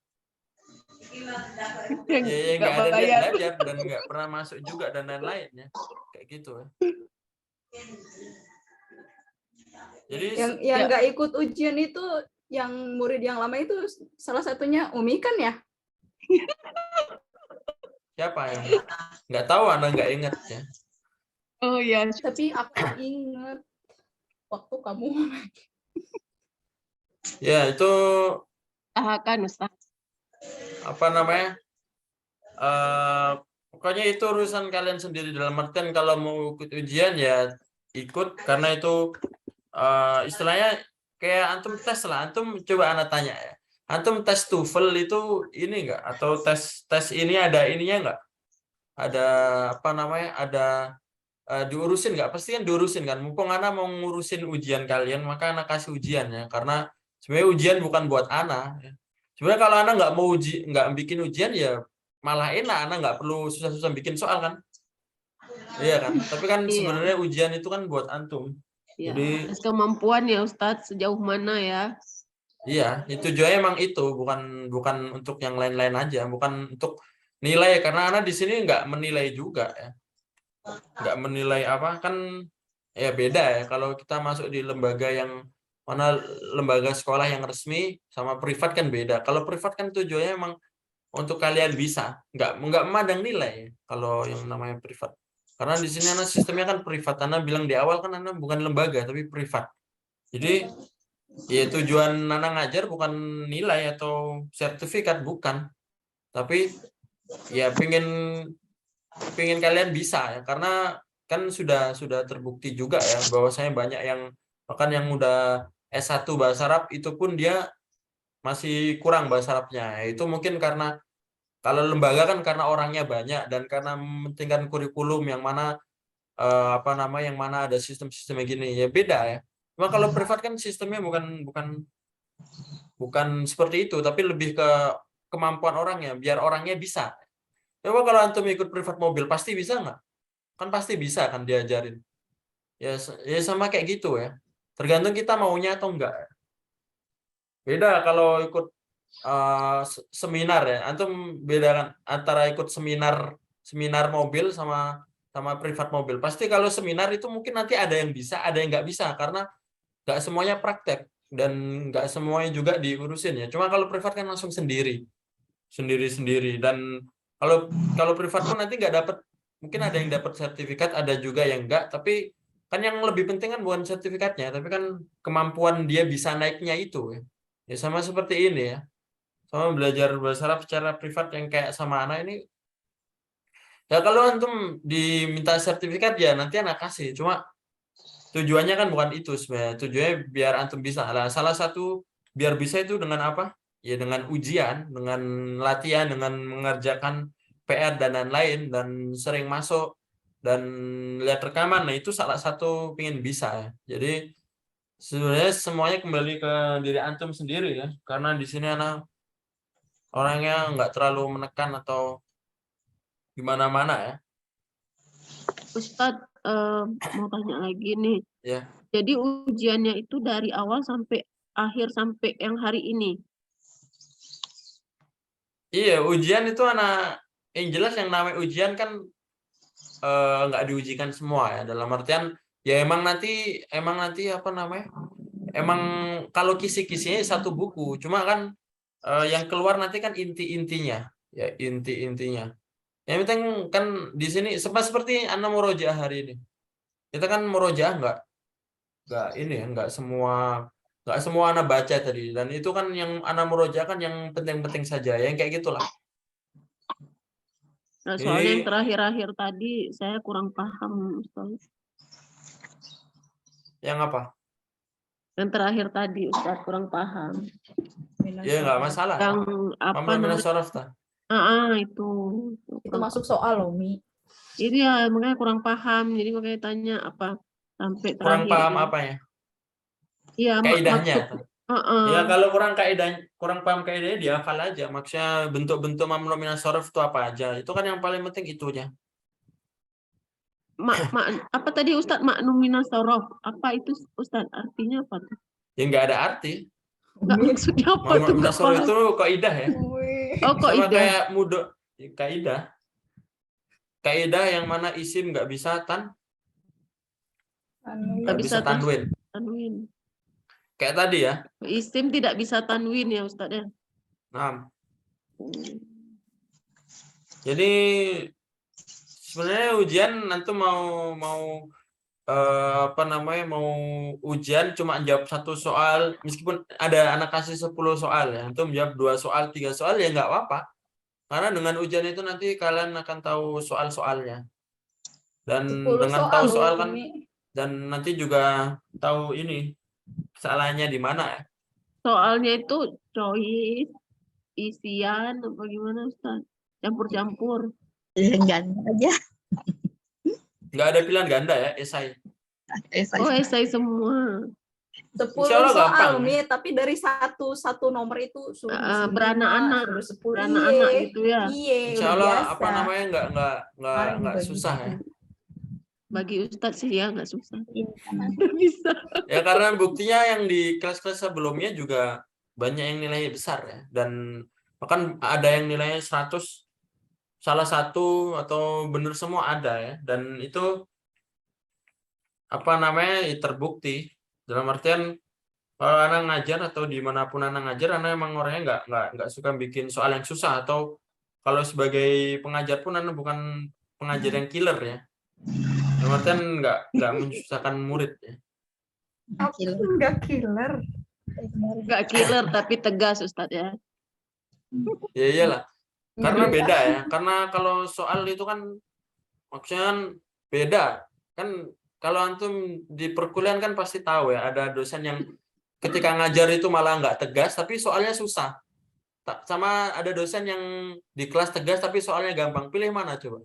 Yang Ya, nggak nggak ada niat bayar. belajar dan nggak pernah masuk juga dan lain-lain ya. Kayak gitu ya. Jadi Yang Ya. nggak ikut ujian itu, yang murid yang lama itu salah satunya Umi kan ya? siapa yang nggak tahu, Anda nggak ingat ya. Oh ya, Tapi aku ingat waktu kamu Ya itu kan Ustaz. apa namanya? Pokoknya itu urusan kalian sendiri, dalam artian kalau mau ikut ujian ya ikut, karena itu istilahnya kayak antum tes lah. Antum coba Anda tanya ya, antum tes TOEFL itu ini enggak, atau tes ini ada ininya enggak, ada apa namanya, ada diurusin nggak? Pasti kan diurusin kan. Mumpung Anda mau ngurusin ujian kalian, maka Anda kasih ujian ya, karena sebenarnya ujian bukan buat Anda ya. Sebenarnya kalau Anda nggak mau nggak bikin ujian ya malah enak, Anda nggak perlu susah-susah bikin soal kan. Iya kan, tapi kan Iya. sebenarnya ujian itu kan buat antum. Ya, Jadi tes kemampuan ya Ustadz, sejauh mana ya? iya, itu tujuannya emang itu, bukan untuk yang lain-lain aja, bukan untuk nilai, karena Anda di sini nggak menilai juga ya. Nggak menilai apa kan, ya beda ya kalau kita masuk di lembaga yang mana, lembaga sekolah yang resmi sama privat kan beda. Kalau privat kan tujuannya emang untuk kalian bisa, nggak memandang nilai ya, kalau yang namanya privat. Karena di sini Anda sistemnya kan privat. Anda bilang di awal kan Anda bukan lembaga tapi privat. Jadi ya tujuan Anda ngajar bukan nilai atau sertifikat, bukan. Tapi ya pingin kalian bisa ya, karena kan sudah terbukti juga ya bahwasanya banyak yang bahkan yang udah S1 bahasa Arab itu pun dia masih kurang bahasa Arabnya. Itu mungkin karena kalau lembaga kan karena orangnya banyak dan karena mementingkan kurikulum yang mana apa nama, yang mana ada sistem-sistemnya gini ya, beda ya. Cuma kalau privat kan sistemnya bukan seperti itu, tapi lebih ke kemampuan orangnya, biar orangnya bisa. Coba kalau antum ikut privat mobil pasti bisa nggak? Kan pasti bisa kan diajarin. Ya, ya sama kayak gitu ya. Tergantung kita maunya atau enggak. Beda kalau ikut seminar ya. Antum bedakan antara ikut seminar mobil sama privat mobil. Pasti kalau seminar itu mungkin nanti ada yang bisa, ada yang nggak bisa, karena nggak semuanya praktek dan nggak semuanya juga diurusin ya. Cuma kalau privat kan langsung sendiri dan kalau privat pun nanti nggak dapat, mungkin ada yang dapat sertifikat, ada juga yang enggak, tapi kan yang lebih penting kan bukan sertifikatnya, tapi kan kemampuan dia bisa naiknya itu ya. Ya sama seperti ini ya. Sama belajar bahasa Arab secara privat yang kayak sama anak ini. Ya kalau antum diminta sertifikat ya nanti anak kasih, cuma tujuannya kan bukan itu sebenarnya. Tujuannya biar antum bisa. Nah, salah satu biar bisa itu dengan apa? Ya dengan ujian, dengan latihan, dengan mengerjakan PR dan lain-lain, dan sering masuk dan lihat rekaman. Nah itu salah satu pengen bisa ya. Jadi sebenarnya semuanya kembali ke diri antum sendiri ya, karena di sini anak orangnya nggak terlalu menekan atau gimana-mana ya. Ustadz, mau tanya lagi nih. Ya. Jadi ujiannya itu dari awal sampai akhir sampai yang hari ini. Iya, ujian itu anak yang jelas, yang namanya ujian kan nggak diujikan semua ya, dalam artian ya emang nanti apa namanya, emang kalau kisi-kisinya satu buku, cuma kan yang keluar nanti kan inti-intinya ya, inti-intinya. Yang penting kan di sini seperti Anda murojaah hari ini, kita kan murojaah nggak ini ya, nggak semua Anda baca tadi, dan itu kan yang Anda murojaah kan yang penting-penting saja, yang kayak gitulah. Nah, soalnya yang terakhir-akhir tadi saya kurang paham, Ustaz. Yang apa? Yang terakhir tadi Ustaz kurang paham. Ya nggak masalah. Yang apa namanya? Itu masuk soal loh, Mi. Ini ya makanya kurang paham. Jadi makanya tanya apa sampai terakhir. Kurang paham apanya? Iya, kaidahnya. Ya kalau kurang paham kaidahnya dihafal aja. Maksudnya bentuk-bentuk mamnu minas shorof itu apa aja. Itu kan yang paling penting itunya. Apa tadi Ustadz, maknu minas shorof? Apa itu Ustadz? Artinya apa tuh? Ya nggak ada arti. Nggak, maksudnya apa tuh? Minas shorof itu kaidah ya. Oh, kok Sama ida? kayak mudok kaidah. Kaidah yang mana isim nggak bisa nggak bisa tanwin. Tanwin. Kayak tadi ya. Isim tidak bisa tanwin ya Ustaz ya. Nah, jadi sebenarnya ujian nanti mau mau ujian cuma jawab satu soal, meskipun ada anak kasih 10 soal ya, antum jawab 2 soal 3 soal ya nggak apa-apa, karena dengan ujian itu nanti kalian akan tahu soal-soalnya, dan 10 dengan tahu soal kan, Umi. dan nanti juga tahu ini kesalahannya di mana ya. Soalnya itu choice, isian, apa gimana Ustaz? Campur-campur. Ganda aja. Nggak ada pilihan ganda ya, esai. Oh, esai semua. 10 Insya Allah soal gampang, Umi, tapi dari satu nomor itu suruh Beranak-anak, 5, suruh 10. beranak-anak gitu ya. Iya, Insya udah Allah biasa. apa namanya Kemarin nggak juga susah gitu. ya. Bagi Ustaz sih ya nggak susah. Nggak bisa. Ya karena buktinya yang di kelas-kelas sebelumnya juga banyak yang nilainya besar ya, dan bahkan ada yang nilainya 100 salah satu atau benar semua ada ya, dan itu apa namanya ya, terbukti dalam artian kalau anak ngajar atau dimanapun anak ngajar, anak emang orangnya nggak suka bikin soal yang susah, atau kalau sebagai pengajar pun anak bukan pengajar yang killer ya, dalam artian nggak menyusahkan murid ya. Enggak killer. Nggak killer tapi tegas Ustaz ya. Ya iyalah, karena beda ya, karena kalau soal itu kan maksudnya kan beda kan. Kalau antum di perkuliahan kan pasti tahu ya, ada dosen yang ketika ngajar itu malah nggak tegas tapi soalnya susah, sama ada dosen yang di kelas tegas tapi soalnya gampang. Pilih mana coba?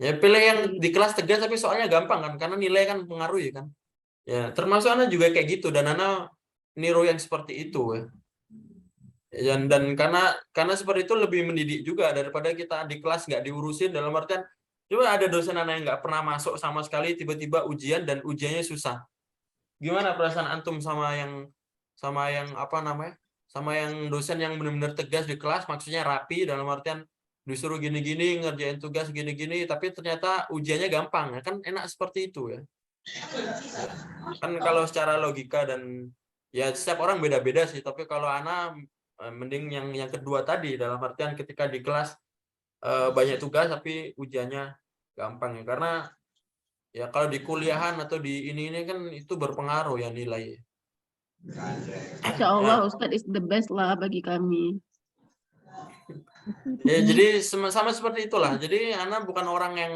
Ya pilih yang di kelas tegas tapi soalnya gampang kan, karena nilai kan pengaruh kan. Ya termasuk anak juga kayak gitu, dan anak niru yang seperti itu ya. Dan karena seperti itu lebih mendidik juga daripada kita di kelas nggak diurusin, dalam artian coba ada dosen anak yang nggak pernah masuk sama sekali, tiba-tiba ujian dan ujiannya susah. Gimana perasaan antum sama yang apa namanya, sama yang dosen yang benar-benar tegas di kelas, maksudnya rapi, dalam artian disuruh gini-gini ngerjain tugas gini-gini tapi ternyata ujiannya gampang ya kan, enak seperti itu ya. Kan kalau secara logika dan ya setiap orang beda-beda sih, tapi kalau anak mending yang kedua tadi, dalam artian ketika di kelas banyak tugas tapi ujiannya gampang ya, karena ya kalau di kuliahan atau di ini kan itu berpengaruh ya nilai. Insya Allah Ustadz is the best lah bagi kami. Ya jadi sama seperti itulah. Jadi anak bukan orang yang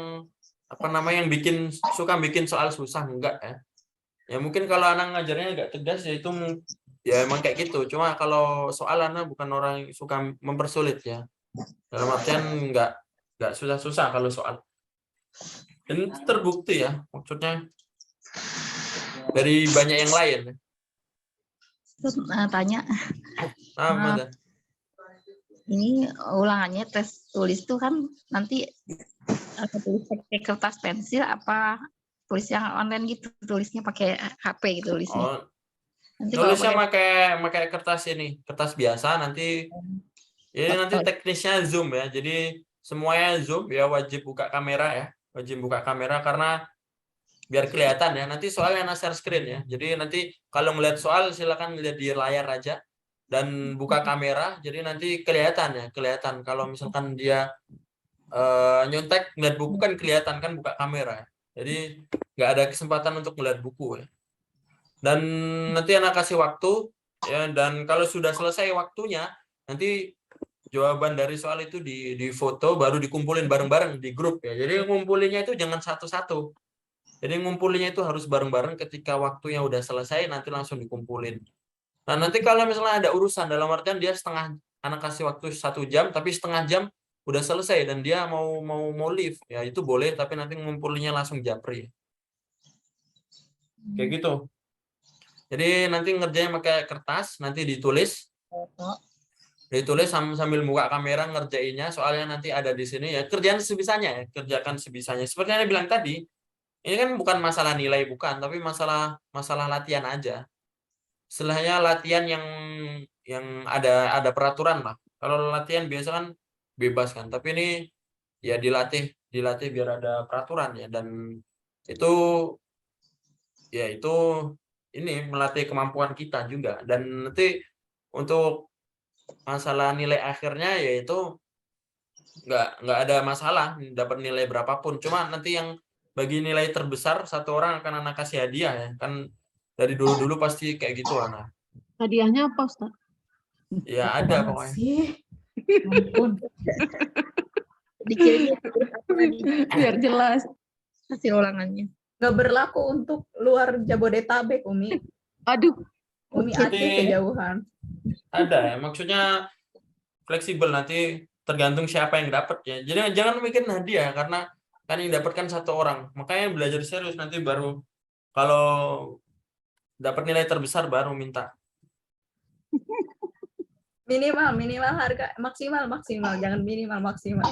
apa namanya yang suka bikin soal susah, enggak ya. Ya mungkin kalau anak ngajarnya agak tegas ya itu ya emang kayak gitu. Cuma kalau soal anak bukan orang yang suka mempersulit ya. Dalam artian enggak susah-susah kalau soal. Dan itu terbukti ya, maksudnya dari banyak yang lain. Tanya. Ini ulangannya tes tulis tuh kan nanti tulis pakai kertas pensil apa tulis yang online gitu, tulisnya pakai HP gitu tulisnya. Oh, nanti tulisnya pakai kertas ini, kertas biasa nanti. Ini nanti teknisnya Zoom ya. Jadi semuanya Zoom ya, wajib buka kamera ya. Wajib buka kamera karena biar kelihatan ya. Nanti soalnya share screen ya. Jadi nanti kalau melihat soal silakan lihat di layar aja dan buka kamera. Jadi nanti kelihatan kalau misalkan dia nyontek melihat buku kan kelihatan kan, buka kamera. Jadi nggak ada kesempatan untuk melihat buku ya. Dan nanti anak kasih waktu ya, dan kalau sudah selesai waktunya nanti jawaban dari soal itu di foto baru dikumpulin bareng-bareng di grup ya. Jadi ngumpulinnya itu jangan satu-satu. Jadi ngumpulinnya itu harus bareng-bareng, ketika waktunya udah selesai nanti langsung dikumpulin. Nah, nanti kalau misalnya ada urusan, dalam artian dia anak kasih waktu 1 jam tapi setengah jam udah selesai dan dia mau leave ya, itu boleh, tapi nanti ngumpulinnya langsung japri. Kayak gitu. Jadi nanti ngerjain pakai kertas, nanti ditulis sambil buka kamera ngerjainnya. Soalnya nanti ada di sini ya, kerjaan sebisanya ya, kerjakan sebisanya. Seperti yang saya bilang tadi, ini kan bukan masalah nilai, bukan, tapi masalah latihan aja. Istilahnya latihan yang ada peraturan lah. Kalau latihan biasa kan bebas kan, tapi ini ya dilatih biar ada peraturan ya, dan itu ini melatih kemampuan kita juga. Dan nanti untuk masalah nilai akhirnya yaitu nggak ada masalah dapat nilai berapapun, cuma nanti yang bagi nilai terbesar satu orang akan anak kasih hadiah ya kan, dari dulu pasti kayak gitu anak. Hadiahnya apa, Ustaz? Ya ada pokoknya. Ampun. Dikirimnya ke grup apa tadi? Biar jelas. Hasil ulangannya. Nggak berlaku untuk luar Jabodetabek, Umi. Aduh, Umi Jadi- Aceh kejauhan. Ada ya, maksudnya fleksibel, nanti tergantung siapa yang dapat ya. Jadi jangan mikir hadiah, karena kan yang dapat kan satu orang. Makanya belajar serius, nanti baru kalau dapat nilai terbesar baru minta. Minimal harga, maksimal, jangan minimal, maksimal.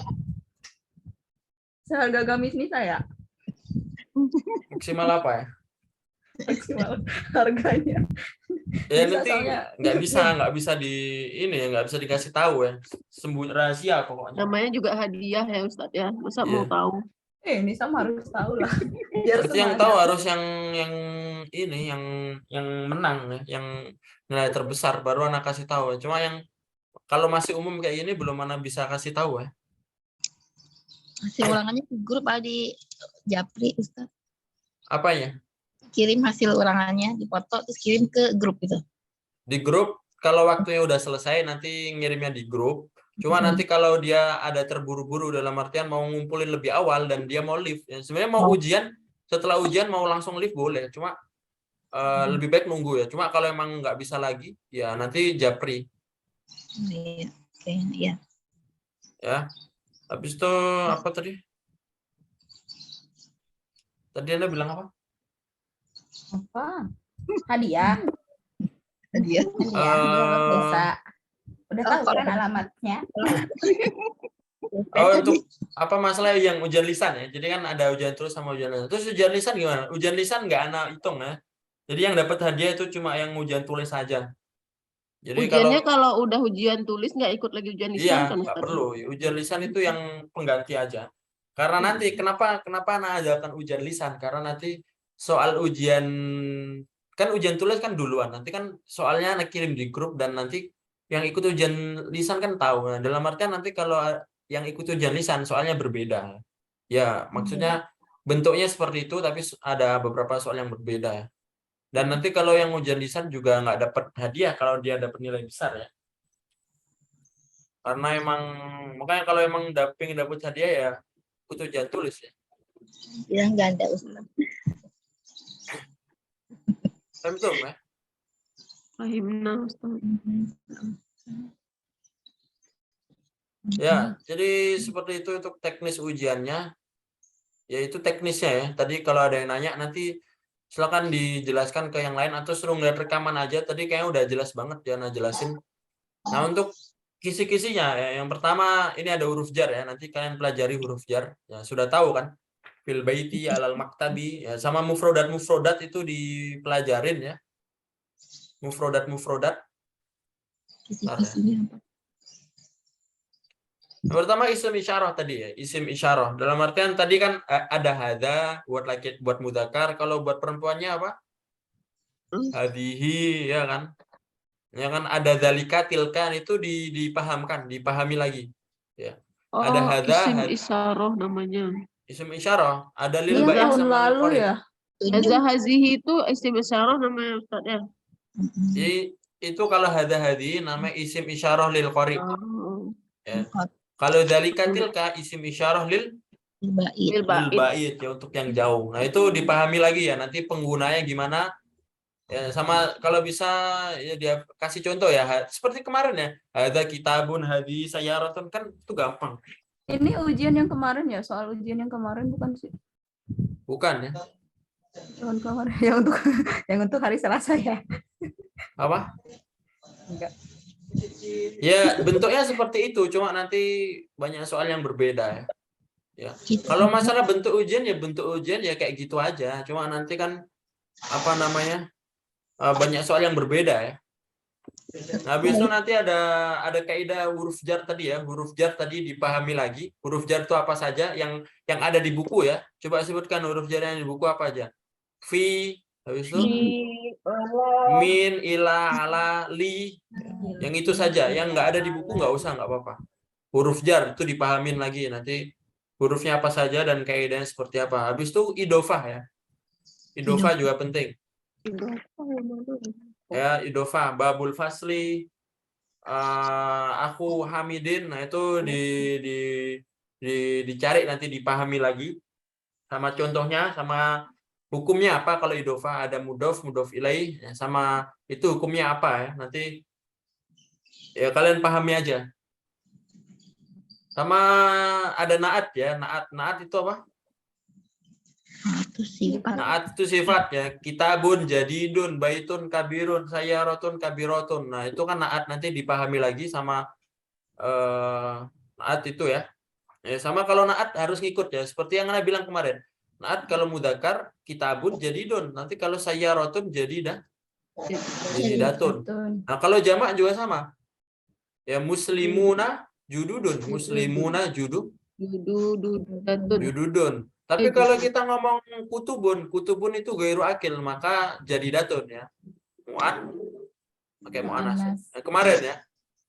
Seharga gamis nih saya, Maksimal apa ya? maksimal harganya. Ya Bisa, nanti soalnya. nggak bisa nggak bisa dikasih tahu ya. Sembunyi rahasia pokoknya. namanya juga hadiah ya Ustaz ya. Masa Iya. mau tahu? Ini sama harus tahu lah. Biar Berarti yang semangat. tahu harus yang menang ya, yang nilai terbesar baru anak kasih tahu. Cuma yang kalau masih umum kayak gini belum mana bisa kasih tahu ya. Hasil ulangannya di grup ada di Japri, Ustaz. Apanya? Kirim hasil ulangannya, dipoto, terus kirim ke grup itu. Di grup, kalau waktunya udah selesai nanti ngirimnya di grup. Cuma nanti kalau dia ada terburu-buru dalam artian mau ngumpulin lebih awal dan dia mau live, ya, sebenarnya mau ujian, setelah ujian mau langsung live boleh. Cuma lebih baik nunggu ya. Cuma kalau emang nggak bisa lagi, ya nanti japri. Iya, oke, iya. Ya. Habis itu apa tadi? Tadi Anda bilang apa? Apa? Hadiah. Tadi ya. Bisa. Udah tahu kan alamatnya? Oh, untuk apa masalah yang ujian lisan ya? Jadi kan ada ujian tulis sama ujian lisan. Terus ujian lisan gimana? Ujian lisan nggak anak hitung ya. Jadi yang dapat hadiah itu cuma yang ujian tulis saja. Jadi Ujiannya kalau udah ujian tulis nggak ikut lagi ujian lisan iya, kan nggak Ustaz? perlu. Ujian lisan itu yang pengganti aja. Karena nanti kenapa anak adakan ujian lisan? Karena nanti soal ujian kan ujian tulis kan duluan. Nanti kan soalnya anak kirim di grup dan nanti yang ikut ujian lisan kan tahu. Nah, dalam artian nanti kalau yang ikut ujian lisan soalnya berbeda. Ya, maksudnya bentuknya seperti itu tapi ada beberapa soal yang berbeda. Dan nanti kalau yang ujian lisan juga nggak dapat hadiah kalau dia dapat nilai besar ya. Karena makanya kalau emang pengen dapat hadiah ya ikut ujian tulis ya. Bilang ganda, Ustaz. Betul ya. Fahimna Ustaz. Ya, jadi seperti itu untuk teknis ujiannya. Yaitu teknisnya ya. Tadi kalau ada yang nanya nanti silakan dijelaskan ke yang lain atau suruh ngeliat rekaman aja. Tadi kayaknya udah jelas banget ya jelasin. Nah, untuk kisi-kisinya ya, yang pertama ini ada huruf jar ya. Nanti kalian pelajari huruf jar. Ya, sudah tahu kan? Fil baiti alal maktabi ya, sama mufrodat itu dipelajarin ya. Mufrodat. Kisi-kisinya apa? Yang pertama isim isyarah tadi ya, isim isyarah. Dalam artian tadi kan ada hadza buat laki, buat mudzakkar. Kalau buat perempuannya apa? Hadhihi ya kan. Ya kan ada zalika tilka itu dipahami lagi. Ya. Oh, Ada hadza, isim isyarah namanya. isim isyarah, ada lil Ini bait tahun sama lil lalu qarib. ya. Hadza hazihi itu isim isyarah namanya Ustaz ya. Jadi itu kalau hadza hadhi namanya isim isyarah lil qarib. Oh. Ya. Kalau zalika tilka isim isyarah lil Baik. bait ya untuk yang jauh. Nah, itu dipahami lagi ya nanti penggunanya gimana. Ya, sama kalau bisa ya dia kasih contoh ya seperti kemarin ya. Ada kitabun hadhi sayaratun kan itu gampang. Ini ujian yang kemarin ya, soal ujian yang kemarin bukan sih? Bukan ya. Yang kemarin yang untuk hari Selasa ya. Apa? Enggak. Ya, bentuknya seperti itu, cuma nanti banyak soal yang berbeda ya. Ya. Kalau masalah bentuk ujian ya kayak gitu aja. Cuma nanti kan apa namanya? Banyak soal yang berbeda ya. Habis itu nanti ada kaidah huruf jar tadi ya. Huruf jar tadi dipahami lagi. Huruf jar itu apa saja yang ada di buku ya. Coba sebutkan huruf jar yang di buku apa aja. Fi, habis itu min, ila, ala, li. Yang itu saja. Yang nggak ada di buku nggak usah, nggak apa-apa. Huruf jar itu dipahamin lagi nanti hurufnya apa saja dan kaidahnya seperti apa. Habis itu idofah ya. Idofah juga penting. Ya, idofah, babul fasli, aku hamidin, nah itu dicari nanti dipahami lagi sama contohnya, sama hukumnya apa kalau idofah, ada mudof ilaih, ya, sama itu hukumnya apa ya, nanti ya kalian pahami aja. Sama ada naat ya, naat itu apa? Naat itu sifat ya. Kitabun, jadidun, baitun, kabirun, sayaratun, kabirotun. Nah itu kan naat, nanti dipahami lagi sama naat itu ya. Sama kalau naat harus ngikut ya. Seperti yang Anda bilang kemarin. Naat kalau mudakar, kitabun, jadidun. Nanti kalau sayaratun, jadidatun. Nah kalau jamak juga sama. Ya muslimuna, jududun. Muslimuna, jududun. Tapi kalau kita ngomong kutubun itu gairu akil, maka jadi datun ya. Pakai mu'anas. Nah, kemarin ya,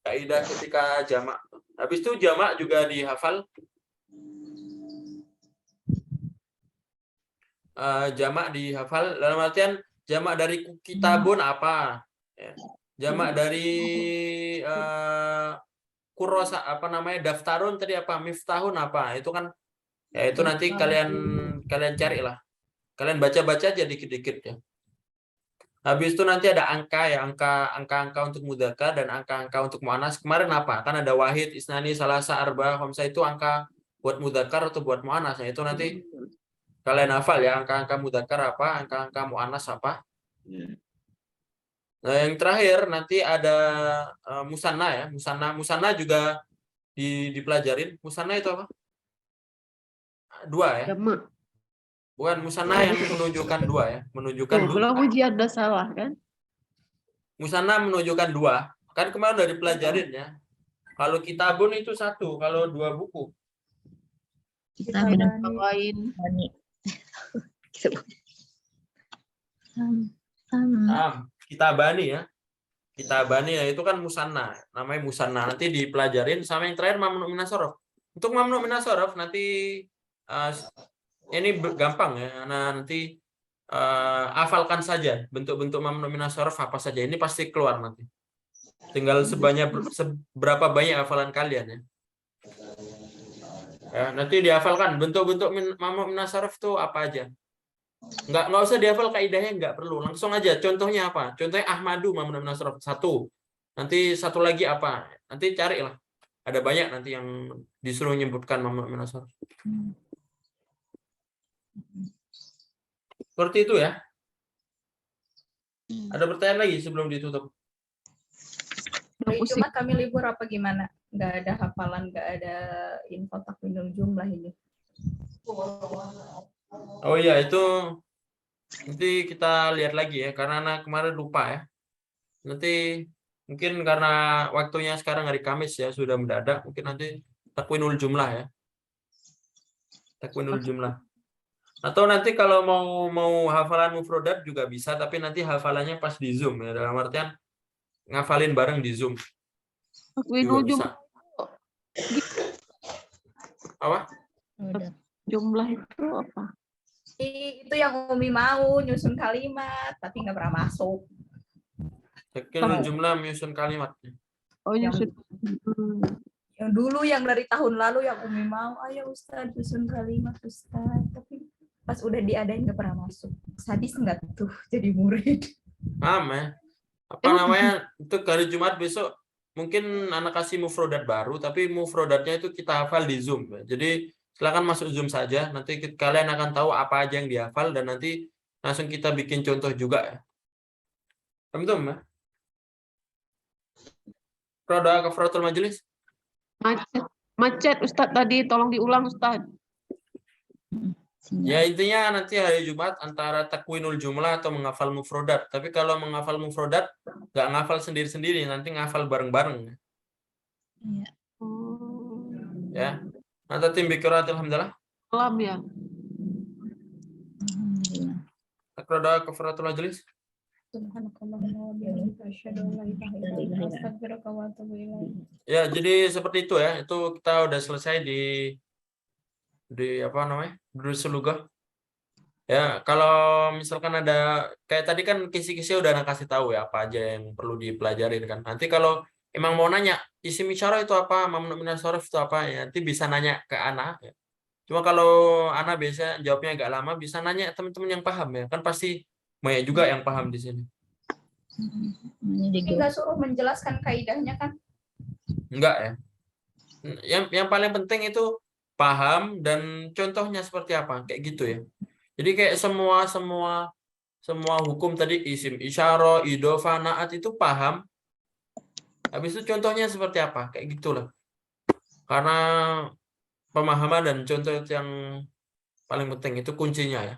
kaidah ketika jamak. Habis itu jamak juga dihafal. Jamak dihafal dalam artian jamak dari kitabun apa? Ya. Jamak dari kurosa apa namanya, daftarun tadi apa, miftahun apa? Itu kan ya itu nanti kalian cari lah. Kalian baca-baca aja dikit-dikit ya. Habis itu nanti ada angka ya, angka untuk mudzakkar dan angka-angka untuk muannas. Kemarin apa? Kan ada wahid, isnani, salasa, arba, khamsah, itu angka buat mudzakkar atau buat muannas. Nah, itu nanti kalian hafal ya, angka-angka mudzakkar apa, angka-angka muannas apa. Nah, yang terakhir nanti ada musanna ya. Musanna juga dipelajarin. Musanna itu apa? Dua ya. Bukan musanna yang menunjukkan dua ya, menunjukkan dua. Kalau ujian udah salah kan? Musanna menunjukkan dua. Kan kemarin udah dipelajarin ya. Kalau kitabun itu satu, kalau dua buku. Kita bawain. Kitabani ya. Kitabani ya, itu kan musanna, namanya musanna. Nanti dipelajarin sama yang terakhir mamnu minas shorof. Untuk mamnu minas shorof nanti ini gampang ya. Nah, nanti hafalkan saja bentuk-bentuk mamnu minas shorof apa saja. Ini pasti keluar nanti. Tinggal seberapa banyak hafalan kalian ya. Ya, nanti dihafalkan bentuk-bentuk mamnu minas shorof itu apa aja. Nggak usah dihafal kaidahnya, nggak perlu, langsung aja. Contohnya apa? Contohnya Ahmadu mamnu minas shorof satu. Nanti satu lagi apa? Nanti carilah. Ada banyak nanti yang disuruh menyebutkan mamnu minas shorof. Seperti itu ya. Ada pertanyaan lagi sebelum ditutup? Hari Jumat kami libur apa gimana? Nggak ada hafalan, nggak ada info takwinul jumlah ini. Oh iya, itu nanti kita lihat lagi ya, karena anak kemarin lupa ya. Nanti mungkin karena waktunya sekarang hari Kamis ya, sudah mendadak, mungkin nanti takwinul jumlah ya. Takwinul jumlah. Atau nanti kalau mau hafalan mufrodat juga bisa, tapi nanti hafalannya pas di Zoom ya, dalam artian ngafalin bareng di Zoom. Takwinul jumlah. Apa? Jumlah itu apa? Itu yang Umi mau nyusun kalimat tapi nggak pernah masuk. Takwinul jumlah menyusun kalimat. Oh, nyusun. Yang dulu, yang dari tahun lalu yang Umi mau, ayo Ustaz nyusun kalimat Ustaz, tapi pas udah diadain nggak pernah masuk. Sadis nggak tuh jadi murid? Ya. Apa namanya, itu hari Jumat besok mungkin anak kasih mufrodat baru, tapi mufrodatnya itu kita hafal di Zoom. Jadi silakan masuk Zoom saja, nanti kalian akan tahu apa aja yang dihafal dan nanti langsung kita bikin contoh juga ya. Paham ya? Doa kafaratul majelis. Macet Ustadz tadi, tolong diulang Ustadz. Ya intinya nanti hari Jumat antara takwinul jumlah atau menghafal mufrodat. Tapi kalau menghafal mufrodat nggak ngafal sendiri-sendiri, nanti ngafal bareng-bareng. Iya. Ya. Nanti tim bikirat alhamdulillah. Kelam ya. Alhamdulillah. Takroda kafaratul majlis. Subhanakallahumma wa bihamdika asyhadu an la ilaha illa anta astaghfiruka wa atubu ilaik. Ya, jadi seperti itu ya. Itu kita udah selesai di apa namanya? Durusul Lughah. Ya, kalau misalkan ada kayak tadi kan kisi-kisi udah Ana kasih tahu ya apa aja yang perlu dipelajarin kan. Nanti kalau emang mau nanya isim isyarah itu apa, mamnu minas sharaf itu apa ya, nanti bisa nanya ke Ana ya. Cuma kalau Ana biasa jawabnya agak lama, bisa nanya teman-teman yang paham ya. Kan pasti banyak juga yang paham di sini. Ini nggak suruh menjelaskan kaidahnya kan? Enggak ya. Yang paling penting itu paham dan contohnya seperti apa, kayak gitu ya. Jadi kayak semua hukum tadi isim isyarah, idhofah, naat itu paham. Habis itu contohnya seperti apa, kayak gitulah. Karena pemahaman dan contoh yang paling penting itu kuncinya ya.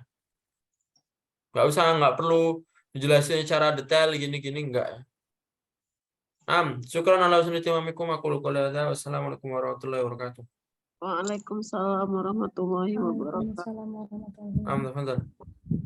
Nggak perlu dijelasin secara detail gini-gini enggak ya. Syukran ala husni istimamikum aku qouli hadza. Wassalamualaikum warahmatullahi wabarakatuh. Waalaikumsalam warahmatullahi wabarakatuh. Waalaikumsalam warahmatullahi wabarakatuh. Tafadhal.